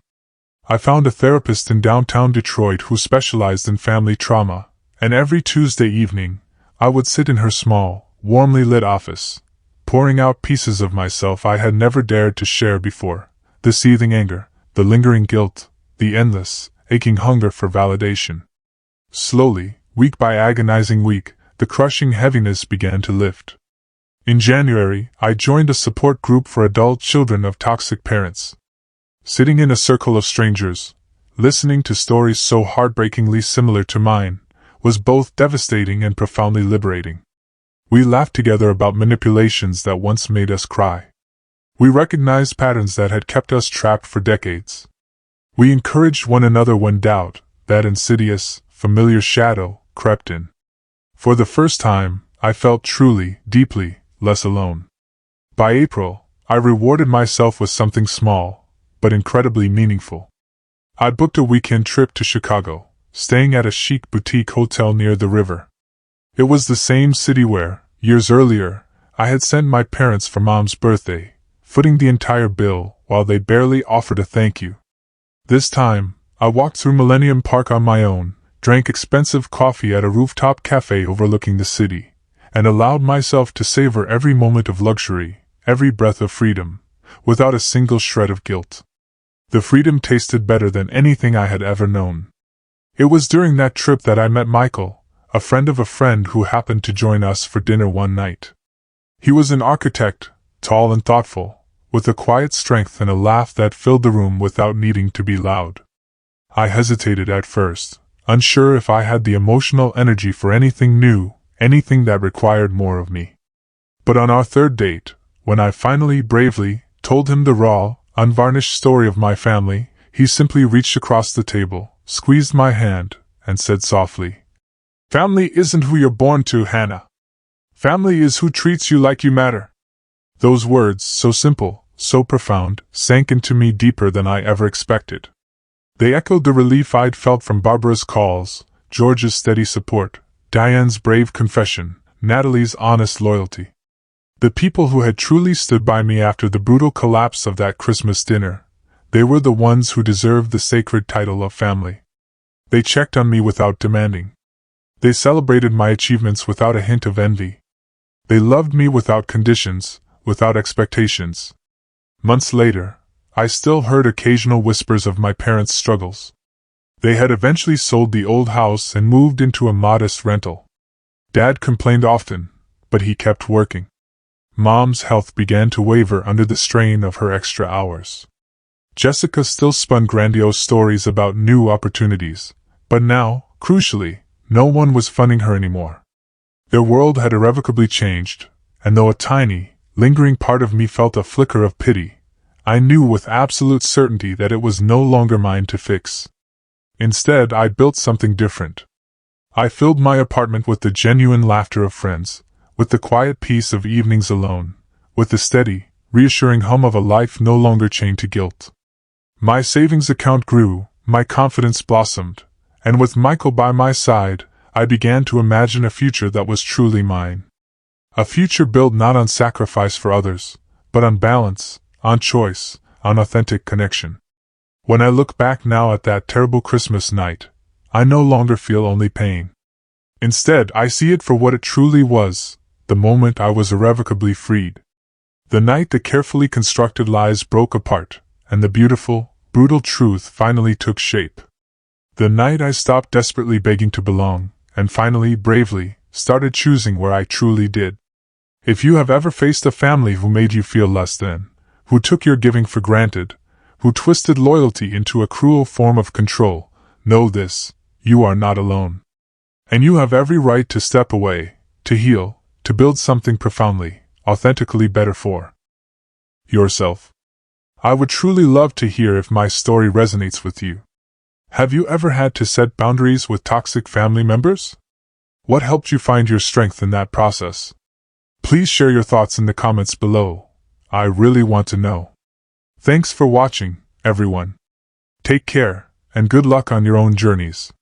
I found a therapist in downtown Detroit who specialized in family trauma, and every Tuesday evening, I would sit in her small, warmly lit office, pouring out pieces of myself I had never dared to share before, the seething anger, the lingering guilt, the endless, aching hunger for validation. Slowly, week by agonizing week, the crushing heaviness began to lift. In January, I joined a support group for adult children of toxic parents. Sitting in a circle of strangers, listening to stories so heartbreakingly similar to mine, was both devastating and profoundly liberating. We laughed together about manipulations that once made us cry. We recognized patterns that had kept us trapped for decades. We encouraged one another when doubt, that insidious, familiar shadow, crept in. For the first time, I felt truly, deeply, less alone. By April, I rewarded myself with something small, but incredibly meaningful. I booked a weekend trip to Chicago, staying at a chic boutique hotel near the river. It was the same city where, years earlier, I had sent my parents for Mom's birthday, footing the entire bill while they barely offered a thank you. This time, I walked through Millennium Park on my own, drank expensive coffee at a rooftop cafe overlooking the city, and allowed myself to savor every moment of luxury, every breath of freedom, without a single shred of guilt. The freedom tasted better than anything I had ever known. It was during that trip that I met Michael, a friend of a friend who happened to join us for dinner one night. He was an architect, tall and thoughtful, with a quiet strength and a laugh that filled the room without needing to be loud. I hesitated at first, unsure if I had the emotional energy for anything new, anything that required more of me. But on our third date, when I finally bravely told him the raw, unvarnished story of my family, he simply reached across the table, squeezed my hand, and said softly, "Family isn't who you're born to, Hannah. Family is who treats you like you matter." Those words, so simple, so profound, sank into me deeper than I ever expected. They echoed the relief I'd felt from Barbara's calls, George's steady support, Diane's brave confession, Natalie's honest loyalty. The people who had truly stood by me after the brutal collapse of that Christmas dinner, they were the ones who deserved the sacred title of family. They checked on me without demanding. They celebrated my achievements without a hint of envy. They loved me without conditions, without expectations. Months later, I still heard occasional whispers of my parents' struggles. They had eventually sold the old house and moved into a modest rental. Dad complained often, but he kept working. Mom's health began to waver under the strain of her extra hours. Jessica still spun grandiose stories about new opportunities, but now, crucially, no one was funding her anymore. Their world had irrevocably changed, and though a tiny, lingering part of me felt a flicker of pity, I knew with absolute certainty that it was no longer mine to fix. Instead, I built something different. I filled my apartment with the genuine laughter of friends, with the quiet peace of evenings alone, with the steady, reassuring hum of a life no longer chained to guilt. My savings account grew, my confidence blossomed, and with Michael by my side, I began to imagine a future that was truly mine. A future built not on sacrifice for others, but on balance, on choice, on authentic connection. When I look back now at that terrible Christmas night, I no longer feel only pain. Instead, I see it for what it truly was, the moment I was irrevocably freed. The night the carefully constructed lies broke apart, and the beautiful, brutal truth finally took shape. The night I stopped desperately begging to belong, and finally, bravely, started choosing where I truly did. If you have ever faced a family who made you feel less than, who took your giving for granted, who twisted loyalty into a cruel form of control, know this: you are not alone. And you have every right to step away, to heal, to build something profoundly, authentically better for yourself. I would truly love to hear if my story resonates with you. Have you ever had to set boundaries with toxic family members? What helped you find your strength in that process? Please share your thoughts in the comments below. I really want to know. Thanks for watching, everyone. Take care, and good luck on your own journeys.